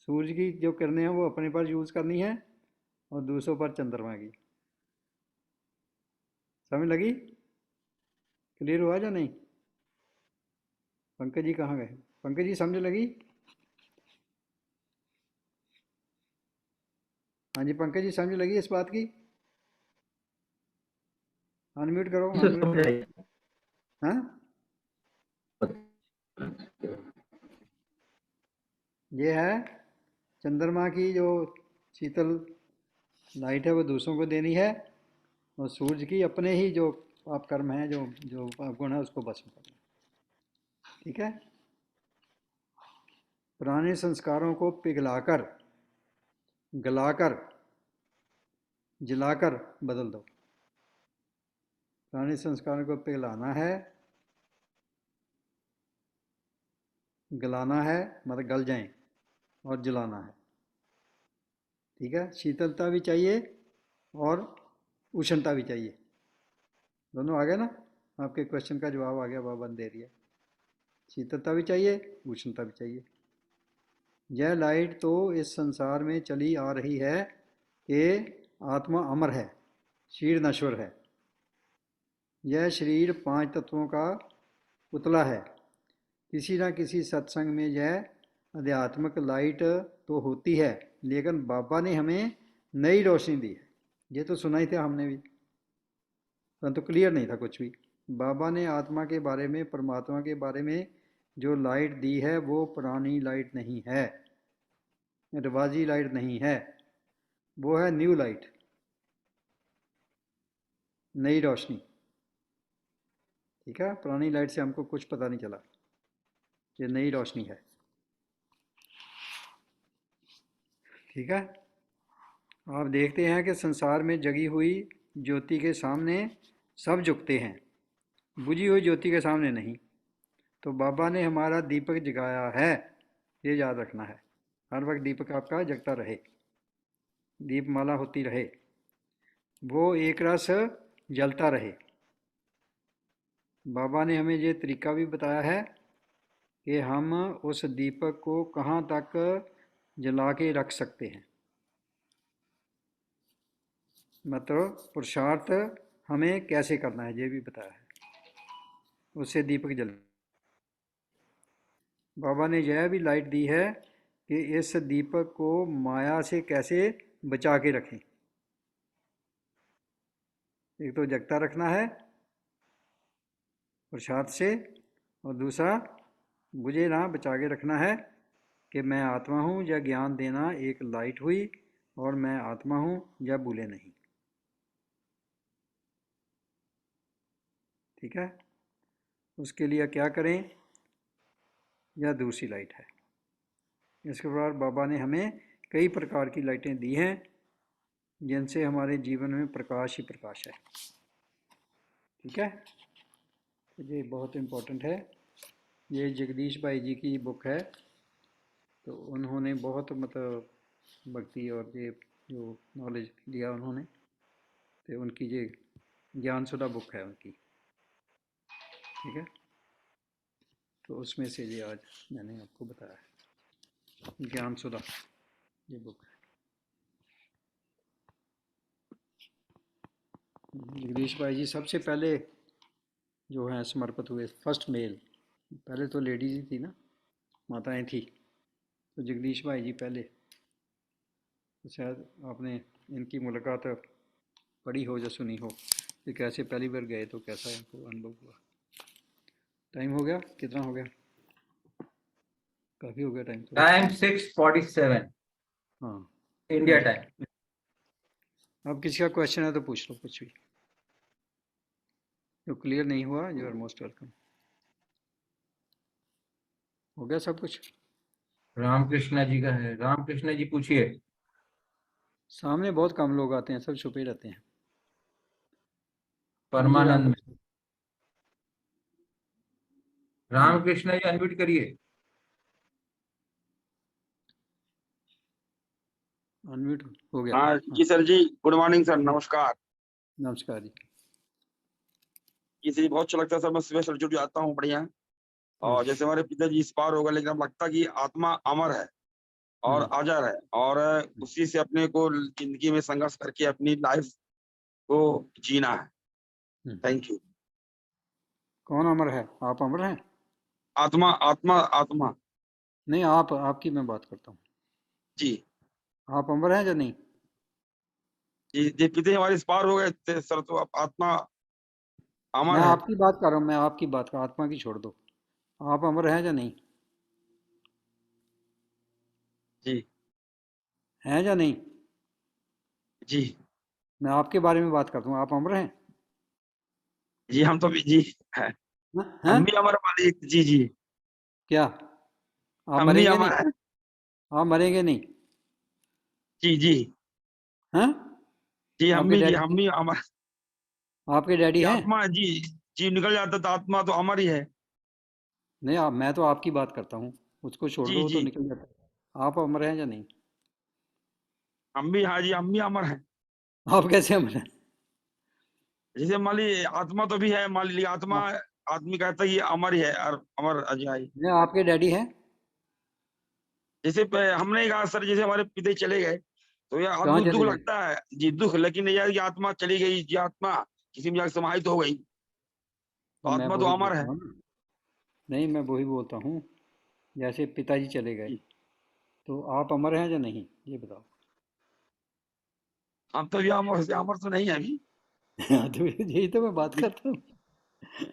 सूरज की जो किरणें हैं वो अपने पर यूज़ करनी है, और दूसरों पर चंद्रमा की। समझ लगी? क्लियर हुआ या नहीं? पंकज जी कहाँ गए? पंकज जी समझ लगी? हाँ जी, पंकज जी समझ लगी इस बात की? अनम्यूट करो, सर अनम्यूट समझ करो। आएगी। हाँ, ये है चंद्रमा की जो शीतल लाइट है वो दूसरों को देनी है, और सूरज की अपने ही जो पाप कर्म है, जो जो पाप गुण है, उसको भस्म करना। ठीक है। पुराने संस्कारों को पिघलाकर, गलाकर, जलाकर बदल दो। पुराने संस्कारों को पिघलाना है, गलाना है, मतलब गल जाएं, और जलाना है। ठीक है। शीतलता भी चाहिए और उष्णता भी चाहिए। दोनों आ गए ना? आपके क्वेश्चन का जवाब आ गया, बाबा ने दे दिया। शीतलता भी चाहिए, उष्णता भी चाहिए। यह लाइट तो इस संसार में चली आ रही है कि आत्मा अमर है, शरीर नश्वर है। यह शरीर 5 तत्वों का पुतला है। किसी न किसी सत्संग में यह आध्यात्मिक लाइट तो होती है, लेकिन बाबा ने हमें नई रोशनी दी है। ये तो सुना ही था हमने भी, परंतु क्लियर नहीं था कुछ भी। बाबा ने आत्मा के बारे में, परमात्मा के बारे में जो लाइट दी है वो पुरानी लाइट नहीं है, रिवाजी लाइट नहीं है, वो है न्यू लाइट, नई रोशनी। ठीक है, पुरानी लाइट से हमको कुछ पता नहीं चला, ये नई रोशनी है। ठीक है, आप देखते हैं कि संसार में जगी हुई ज्योति के सामने सब झुकते हैं, बुझी हुई ज्योति के सामने नहीं। तो बाबा ने हमारा दीपक जगाया है, ये याद रखना है। हर वक्त दीपक आपका जगता रहे, दीपमाला होती रहे, वो एक रस जलता रहे। बाबा ने हमें ये तरीका भी बताया है कि हम उस दीपक को कहाँ तक जला के रख सकते हैं। मतलब पुरुषार्थ हमें कैसे करना है, ये भी बताया है, उससे दीपक जल। बाबा ने यह भी लाइट दी है कि इस दीपक को माया से कैसे बचा के रखें। एक तो जगता रखना है पुरुषार्थ से, और दूसरा बुझे ना बचा के रखना है कि मैं आत्मा हूँ, या ज्ञान देना एक लाइट हुई और मैं आत्मा हूँ, या भूले नहीं। ठीक है, उसके लिए क्या करें, या दूसरी लाइट है। इसके बाद बाबा ने हमें कई प्रकार की लाइटें दी हैं जिनसे हमारे जीवन में प्रकाश ही प्रकाश है। ठीक है, तो ये बहुत इम्पोर्टेंट है। ये जगदीश भाई जी की बुक है, तो उन्होंने बहुत मतलब भक्ति और ये जो नॉलेज दिया उन्होंने, तो उनकी ये ज्ञान सुधा बुक है उनकी। ठीक है, तो उसमें से ये आज मैंने आपको बताया है, ज्ञान सुधा ये बुक है। जगदीश भाई जी सबसे पहले जो हैं समर्पित हुए, फर्स्ट मेल। पहले तो लेडीज ही थी ना, माताएं थी, तो जगदीश भाई जी पहले। तो शायद आपने इनकी मुलाकात पढ़ी हो या सुनी हो कि कैसे पहली बार गए तो कैसा इनको अनुभव हुआ। टाइम हो गया, कितना हो गया? काफ़ी हो गया टाइम तो। टाइम 6:47 हाँ, इंडिया टाइम। अब किसी का क्वेश्चन है तो पूछ लो कुछ भी, जो क्लियर नहीं हुआ यू आर मोस्ट वेलकम। हो गया सब कुछ? रामकृष्णा जी का है, रामकृष्णा जी पूछिए। सामने बहुत कम लोग आते हैं, सब छुपे रहते हैं। हाँ जी, परमानंद में रामकृष्ण। रामकृष्णा जी अनम्यूट करिए। अनम्यूट हो गया। हाँ जी सर जी, गुड मॉर्निंग सर, नमस्कार। नमस्कार जी। ये सर बहुत अच्छा लगता है सर, मैं सुबह सर आता हूँ, बढ़िया। और जैसे हमारे पिताजी इस पार हो गए, लेकिन अब लगता है कि आत्मा अमर है और अजर है, और उसी से अपने को जिंदगी में संघर्ष करके अपनी लाइफ को जीना है। Thank you. कौन अमर है? आप अमर हैं? आत्मा आत्मा आत्मा नहीं, आप, आपकी मैं बात करता हूँ। जी आप अमर हैं या नहीं? जी जी, पिताजी हमारे इस पार हो गए थे सर, तो अब आत्मा अमर मैं है। आपकी बात कर रहा हूँ, मैं आपकी बात कर, आत्मा की छोड़ दो। आप अमर हैं या नहीं? जी हैं या नहीं? जी मैं आपके बारे में बात करता हूँ, आप अमर हैं? जी, हम तो भी जी है, हैं? हम भी अमर मालिक जी जी, क्या आप हम भी मरेंगे नहीं? अमर हैं आप मरेंगे नहीं? जी जी हैं? जी, हम आपके भी जी, डैडी, हम भी अमर। आपके डैडी जी हैं? आत्मा जी जी निकल जाता तो आत्मा तो अमर ही है। नहीं, आप, मैं तो आपकी बात करता हूँ, उसको छोड़ जी दो तो जी, निकल जाता है। आप अमर हैं या नहीं? हम भी, हाँ जी, हम भी अमर हैं। आप कैसे अमर हैं? जैसे मान ली आत्मा तो भी है, मान ली आत्मा, आदमी कहता है ये अमर ही है और अमर अजय। नहीं, आपके डैडी हैं? जैसे हमने कहा सर, जैसे हमारे पिता चले गए तो यार कहाँ आदमी को दुख चले गए? लगता है जी, दुख, लेकिन यार ये आत्मा चली गई, ये आत्मा किसी में जाकर समाहित हो गई, तो तो मैं आत्मा तो वही अमर बोलता है। हूँ ना। नहीं, मैं वही बोलता हूँ, जैसे पिताजी चले गए, जी तो आप अमर हैं या नहीं, ये बताओ। हम तो अभी अमर तो नहीं है अभी। हाँ, तो यही तो मैं बात जी करता हूँ।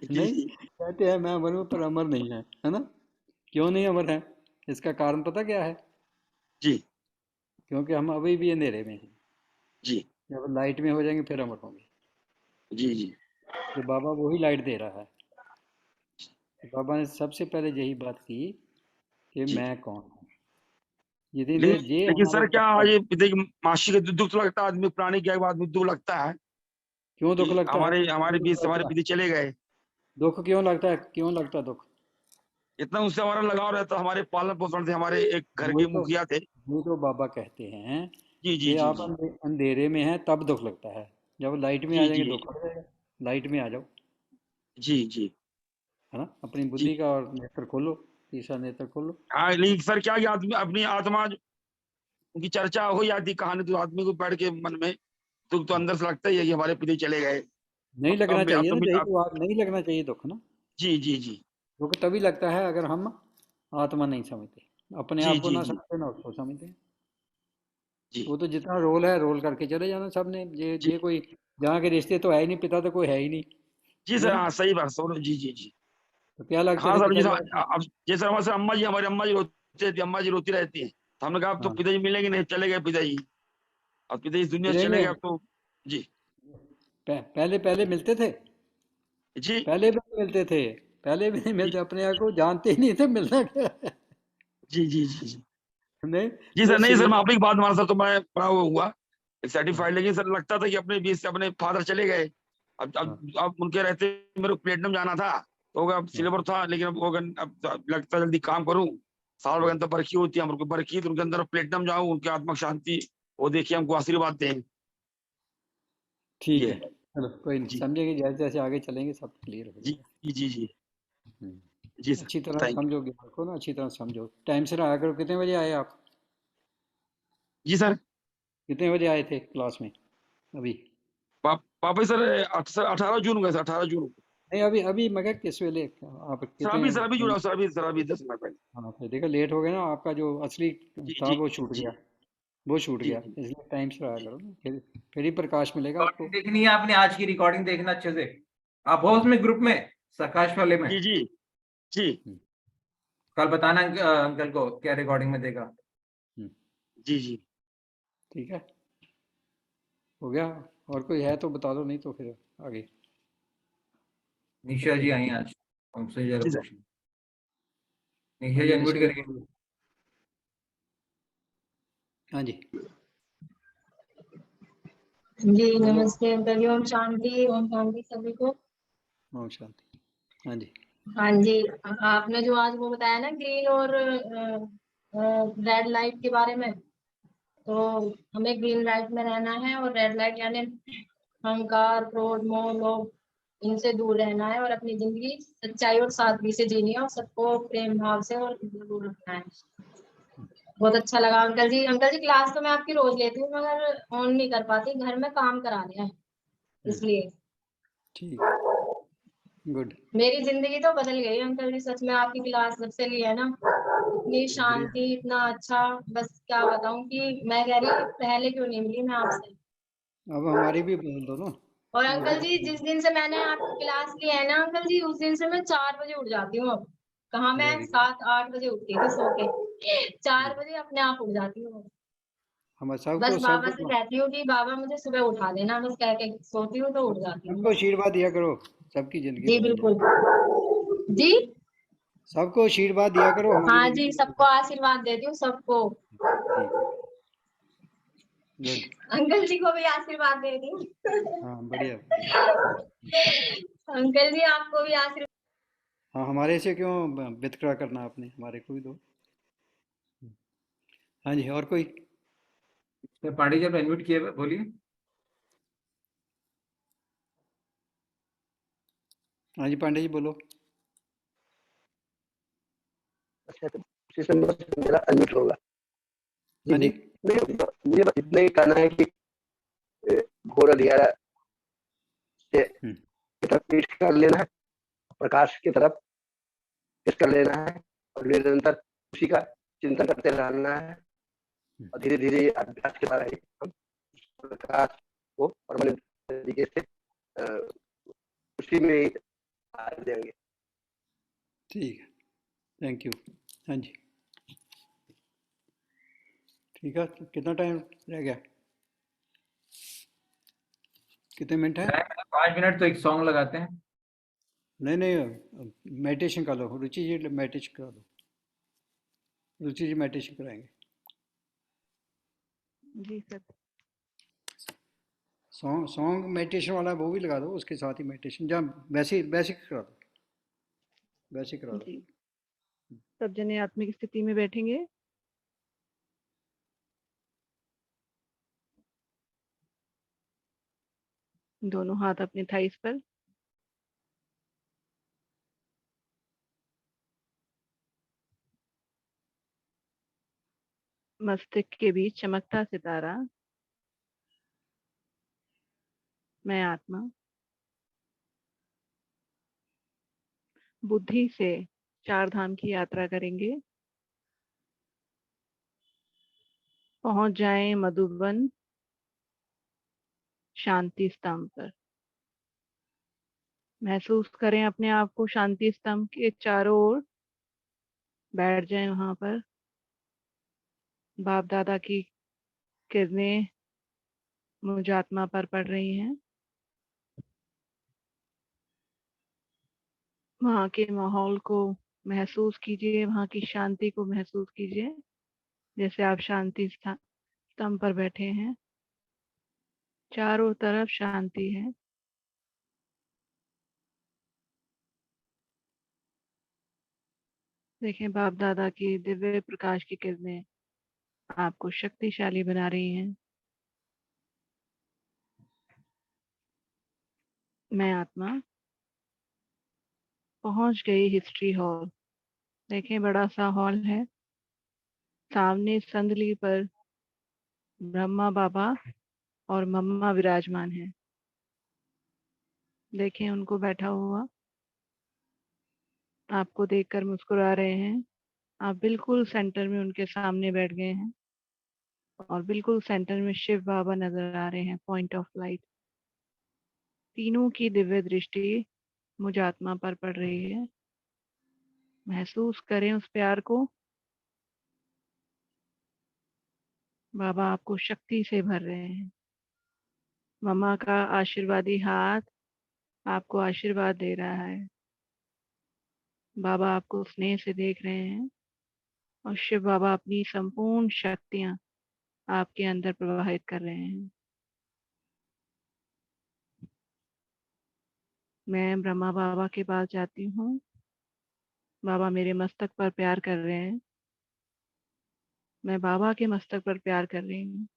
जी नहीं, जी कहते हैं मैं अमर हूँ पर अमर नहीं है ना? क्यों नहीं अमर है? इसका कारण पता क्या है? जी क्योंकि हम अभी भी अंधेरे में हैं। जी जब लाइट में हो जाएंगे फिर अमर होंगे। जी जी तो बाबा वही लाइट दे रहा है। तो बाबा ने सबसे पहले यही बात की कि जी। मैं कौन हूँ। जितनी लेकिन देर ये लेकिन हमारे सर क्या पास, ये पिता की मासी के दुख तो लगता है, आदमी पुरानी क्या बात में दुख लगता है क्यों कि दुख लगता है? हमारे क्यों हमारे दुख बीच से हमारे लगता है? पिता चले गए। दुख क्यों लगता है? क्यों लगता है दुख? इतना उससे हमारा लगाव रहता, हमारे पालन पोषण थे, हमारे एक घर वही के तो मुखिया थे। वही तो बाबा कहते हैं जी जी कि जी आप जी अंधेरे में हैं तब दुख लगता है। जब लाइट में आ जी जाएंगे जी दुख हट जाएगा। लाइट में आ जाओ, जी जी है ना? अपनी जी। बुद्धि का और नेत्र खोलो, तीसरा नेत्र खोलो। हाँ लेकिन सर क्या कि आदमी अपनी आत्मा की चर्चा हो जाती कहानी, तो आदमी को पढ़ के मन में दुख तो अंदर से लगता ही है कि हमारे पिता चले गए। नहीं लगना अब चाहिए ना, यही अब तो नहीं लगना चाहिए दुख ना। जी जी जी दुख तभी लगता है अगर हम आत्मा नहीं समझते, अपने जी आप को जी ना जी समझते ना उसको समझते। जी वो तो जितना रोल है रोल करके चले जाना सबने। जी ये कोई जहाँ के रिश्ते तो है ही नहीं, पिता तो कोई है ही नहीं, जी है सर। ना? हाँ सही बात सर। जी जी जी। तो क्या लगते हाँ थे सर जी। पिताजी आए? अब जैसे हमारे हमारी अम्मा जी रोती थी, अम्मा जी रोती रहती है, तो हमने कहा अब तो हाँ, पिताजी मिलेंगे नहीं, चले गए पिताजी। अब पिताजी इस दुनिया से चले मिलेंगे। गए अब तो। जी पहले पहले मिलते थे। जी पहले भी नहीं मिलते थे। पहले भी नहीं जी मिलते, अपने आप को जानते ही नहीं थे, मिलना क्या है। जी जी जी जी नहीं, जी जो सर। नहीं सर, श्री, मैं आपकी बात मान सर, तो मैं बड़ा वो हुआ हाँ, सेटिस्फाइड। लेकिन सर लगता था कि अपने बीच से अपने फादर चले गए। हाँ, अब उनके रहते मेरे को प्लेटिनम जाना था, तो अब हाँ, सिल्वर था, लेकिन अब तो लगता जल्दी काम करूं। साल हाँ, भर तो बरखी होती है, हमको बरखी तो उनके अंदर प्लेटिनम जाऊं, उनकी आत्मा की शांति वो देखिए, हमको आशीर्वाद दें। ठीक ये है। चलो कोई नहीं, जी समझेंगे जैसे जैसे आगे चलेंगे सब क्लियर हो जी जाएगा। जी जी जी जी सर। अच्छी तरह थैंक यू। समझो ज्ञान को ना, अच्छी तरह समझो। टाइम से आया करो। कितने बजे आए आप? जी सर। कितने बजे आए थे क्लास में अभी? पापा सर, सर 18 जून गए सर, 18 जून को। नहीं, अभी अभी मैं क्या किस वेले आप कितने सर अभी जुड़ा, सर अभी 10 मिनट पहले। हाँ, फिर देखा लेट हो गया ना, आपका जो असली जी था जी वो छूट जी गया। वो छूट जी गया, जी इसलिए टाइम से आया करो ना, फिर ही प्रकाश मिलेगा आपको। रिकॉर्डिंग देखनी है आपने, आज की रिकॉर्डिंग देखना अच्छे से। आप हो उसमें ग्रुप में, प्रकाश वाले में? जी जी जी हम्म, कल बताना अंकल को क्या रिकॉर्डिंग में देखा। हम्म, जी जी ठीक है, हो गया। और कोई है तो बता दो, नहीं तो फिर आगे। निशा जी आई आज, उनसे जरा जी सर। पूछ। निशा हाँ जी जी, अनम्यूट निशा जी करिए। बोलिए। हाँ जी, जी बोलो। नमस्ते अंकल जी। ओम शांति सभी को। ओम शांति। हाँ जी। हाँ जी। आपने जो आज वो बताया ना ग्रीन और रेड लाइट के बारे में, तो हमें ग्रीन लाइट में रहना है और रेड लाइट यानी अहंकार, क्रोध, मोह, लोभ, इनसे दूर रहना है और अपनी जिंदगी सच्चाई और सादगी से जीनी है और सबको प्रेम भाव से और दूर रखना है। बहुत अच्छा लगा अंकल जी। अंकल जी क्लास तो मैं आपकी रोज लेती हूँ मगर ऑन नहीं कर पाती, घर में काम करा रहे हैं हम्म, इसलिए। ठीक है, गुड। मेरी जिंदगी तो बदल गई अंकल जी, सच में आपकी क्लास जब से ली है ना, इतनी बढ़िया। शांति, इतना अच्छा, बस क्या बताऊं कि मैं कह रही हूँ पहले क्यों नहीं मिली मैं आपसे। अब हमारी भी बदल दो ना। और वो अंकल जी ज़्यादा जिस दिन से मैंने आपकी क्लास ली है ना अंकल जी, उस दिन से मैं 4 बजे उठ जाती हूँ अब। कहाँ मैं वेरी गुड। 7-8 बजे उठती थी सो के, 4 बजे अपने आप उठ जाती हूँ। हम बस सबको बाबा से सबको कहती हूँ कि बाबा मुझे सुबह उठा देना, बस कह के सोती हूँ तो उठ जाती हूँ सबको बस। आशीर्वाद दिया करो, सबकी जिंदगी जी बदल बिल्कुल। जाएगी। जी सबको आशीर्वाद दिया करो, हमारी हाँ जी, जिंदगी बदल सबको आशीर्वाद देती हूँ सबको। जाएगी। ठीक, गुड। अंकल जी को भी आशीर्वाद दे दी। हाँ, बढ़िया बढ़िया। अंकल जी आपको भी आशीर्वाद। हाँ, हमारे से क्यों वितकरा करना आपने, हमारे को भी दो। हाँ जी, और कोई? पांडे जी आप अनम्यूट किए हुए, बोलिए। हाँ जी, पांडे जी बोलो। अच्छा, तो उसी समय बस मेरा अनम्यूट होगा। जी हाँ जी। जी। नहीं, मुझे बस इतना ही कहना है कि घोर अंधियारा से हम्म, की तरफ पीठ कर लेना है, प्रकाश की तरफ पीठ कर लेना है और निरंतर उसी का चिंतन करते रहना है और धीरे धीरे अभ्यास के द्वारा ही हम प्रकाश को परमानेंट तरीके से उसी में ही आ जाएंगे। ठीक है, थैंक यू। हाँ जी, ठीक है। तो कितना टाइम रह गया, कितने मिनट है? 5 मिनट तो एक सॉन्ग लगाते हैं। नहीं नहीं, मेडिटेशन कर लो, रुचि जी मेडिटेशन करा दो, रुचि जी मेडिटेशन कराएंगे। जी सर। सॉन्ग मेडिटेशन वाला वो भी लगा दो, उसके साथ ही मेडिटेशन, जहाँ वैसे वैसे करा दो, वैसे करा दो। जी, सब जने आत्मिक स्थिति में बैठेंगे। दोनों हाथ अपने थाइस पर। मस्तिष्क के बीच चमकता सितारा, मैं आत्मा। बुद्धि से 4 धाम की यात्रा करेंगे। पहुंच जाएं मधुबन शांति स्तंभ पर। महसूस करें अपने आप को शांति स्तंभ के चारों ओर। बैठ जाएं वहां पर। बाप दादा की किरणें मुझ आत्मा पर पड़ रही हैं। वहां के माहौल को महसूस कीजिए, वहां की शांति को महसूस कीजिए, जैसे आप शांति स्तंभ पर बैठे हैं। चारों तरफ शांति है। देखें बाप दादा की दिव्य प्रकाश की किरणें आपको शक्तिशाली बना रही हैं। मैं आत्मा पहुंच गई हिस्ट्री हॉल। देखें बड़ा सा हॉल है। सामने संदली पर ब्रह्मा बाबा और मम्मा विराजमान है। देखें उनको बैठा हुआ, आपको देखकर मुस्कुरा रहे हैं। आप बिल्कुल सेंटर में उनके सामने बैठ गए हैं और बिल्कुल सेंटर में शिव बाबा नजर आ रहे हैं, पॉइंट ऑफ लाइट। तीनों की दिव्य दृष्टि मुझ आत्मा पर पड़ रही है। महसूस करें उस प्यार को। बाबा आपको शक्ति से भर रहे हैं। मम्मा का आशीर्वादी हाथ आपको आशीर्वाद दे रहा है। बाबा आपको स्नेह से देख रहे हैं और शिव बाबा अपनी संपूर्ण शक्तियां आपके अंदर प्रवाहित कर रहे हैं। मैं ब्रह्मा बाबा के पास जाती हूँ। बाबा मेरे मस्तक पर प्यार कर रहे हैं। मैं बाबा के मस्तक पर प्यार कर रही हूँ।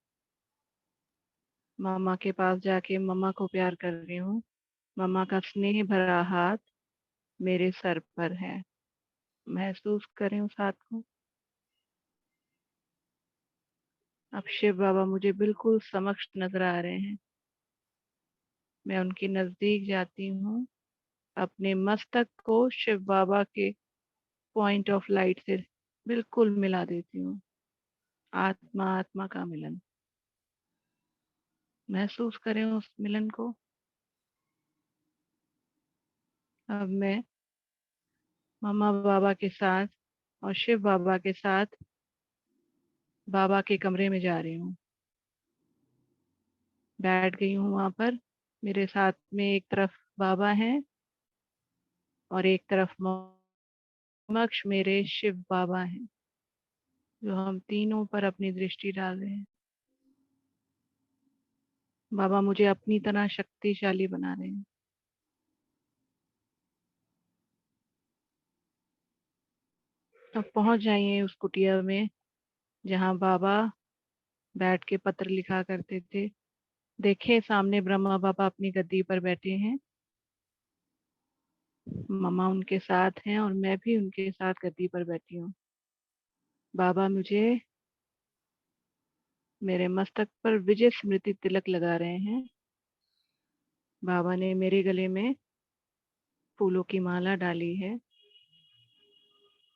मम्मा के पास जाके मम्मा को प्यार कर रही हूँ। मम्मा का स्नेह भरा हाथ मेरे सर पर है। महसूस करें उस हाथ को। अब शिव बाबा मुझे बिल्कुल समक्ष नजर आ रहे हैं। मैं उनके नजदीक जाती हूँ। अपने मस्तक को शिव बाबा के पॉइंट ऑफ लाइट से बिल्कुल मिला देती हूँ। आत्मा आत्मा का मिलन। महसूस करें उस मिलन को। अब मैं मम्मा बाबा के साथ और शिव बाबा के साथ बाबा के कमरे में जा रही हूँ। बैठ गई हूँ वहां पर। मेरे साथ में एक तरफ बाबा हैं और एक तरफ समक्ष मेरे शिव बाबा हैं, जो हम तीनों पर अपनी दृष्टि डाल रहे हैं। बाबा मुझे अपनी तरह शक्तिशाली बना रहे हैं। अब पहुंच जाइए उस कुटिया में जहां बाबा बैठ के पत्र लिखा करते थे। देखे सामने ब्रह्मा बाबा अपनी गद्दी पर बैठे हैं। मम्मा उनके साथ हैं और मैं भी उनके साथ गद्दी पर बैठी हूँ। बाबा मुझे मेरे मस्तक पर विजय स्मृति तिलक लगा रहे हैं। बाबा ने मेरे गले में फूलों की माला डाली है।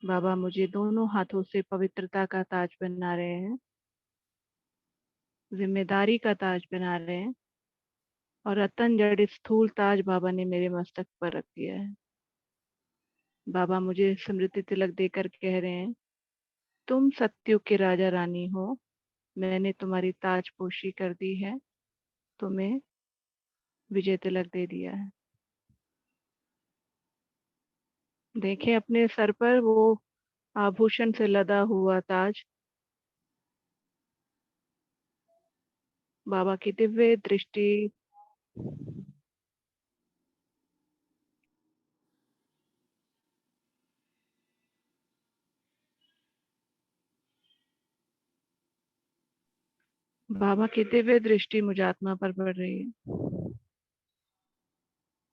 बाबा मुझे दोनों हाथों से पवित्रता का ताज पहना रहे हैं, जिम्मेदारी का ताज पहना रहे हैं, और रतन जड़ स्थूल ताज बाबा ने मेरे मस्तक पर रख दिया है। बाबा मुझे स्मृति तिलक देकर कह रहे हैं, तुम सत्युग के राजा रानी हो, मैंने तुम्हारी ताजपोशी कर दी है, तुम्हें विजय तिलक दे दिया है। देखें अपने सर पर वो आभूषण से लदा हुआ ताज। बाबा की दिव्य दृष्टि बाबा की दिव्य दृष्टि मुझ आत्मा पर पड़ रही है।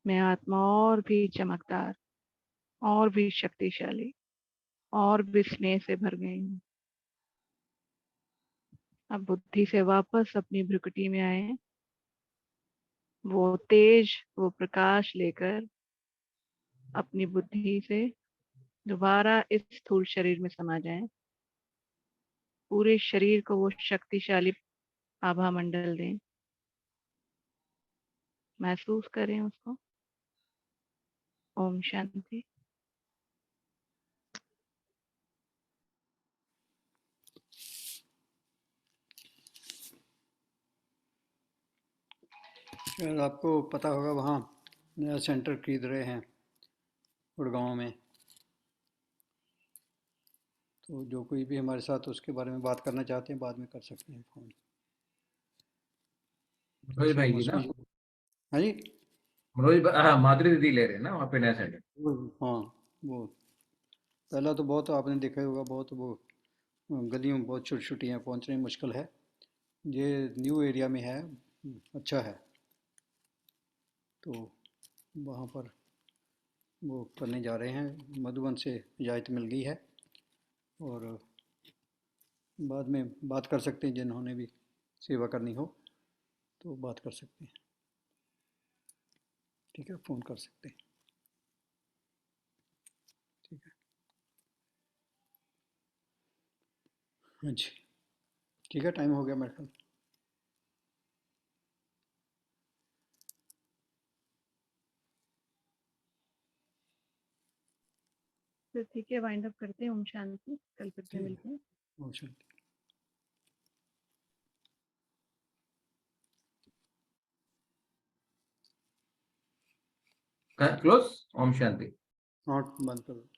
मैं आत्मा और भी चमकदार, और भी शक्तिशाली, और भी स्नेह से भर गई हूँ। अब बुद्धि से वापस अपनी भ्रुकुटी में आए, वो तेज, वो प्रकाश लेकर अपनी बुद्धि से दोबारा इस स्थूल शरीर में समा जाएं। पूरे शरीर को वो शक्तिशाली आभा मंडल दें, महसूस करें उसको। ओम शांति। शायद आपको पता होगा, वहाँ नया सेंटर खरीद रहे हैं गुड़गांव में। तो जो कोई भी हमारे साथ उसके बारे में बात करना चाहते हैं, बाद में कर सकते हैं फ़ोन। मनोज भाई जी ना, हाँ जी, हाँ, माधुरी दीदी ले रहे हैं ना वहाँ पे नया सेंटर। हाँ वो पहला तो बहुत आपने देखा ही होगा, बहुत वो गलियों में बहुत छोटी छोटी हैं, पहुँचने में मुश्किल है। ये न्यू एरिया में है, अच्छा है। तो वहाँ पर वो करने जा रहे हैं, मधुबन से इजाज़त मिल गई है, और बाद में बात कर सकते हैं, जिन्होंने भी सेवा करनी हो तो बात कर सकते हैं। ठीक है, फ़ोन कर सकते हैं। ठीक है, हाँ जी, ठीक है, टाइम हो गया मेरे ख्याल। तो ठीक है, वाइंड अप करते हैं। ओम शांति। कल फिर से ठीक मिलते हैं। है, ओम शांति। क्लोज। ओम शांति। हाँ, बंद करो।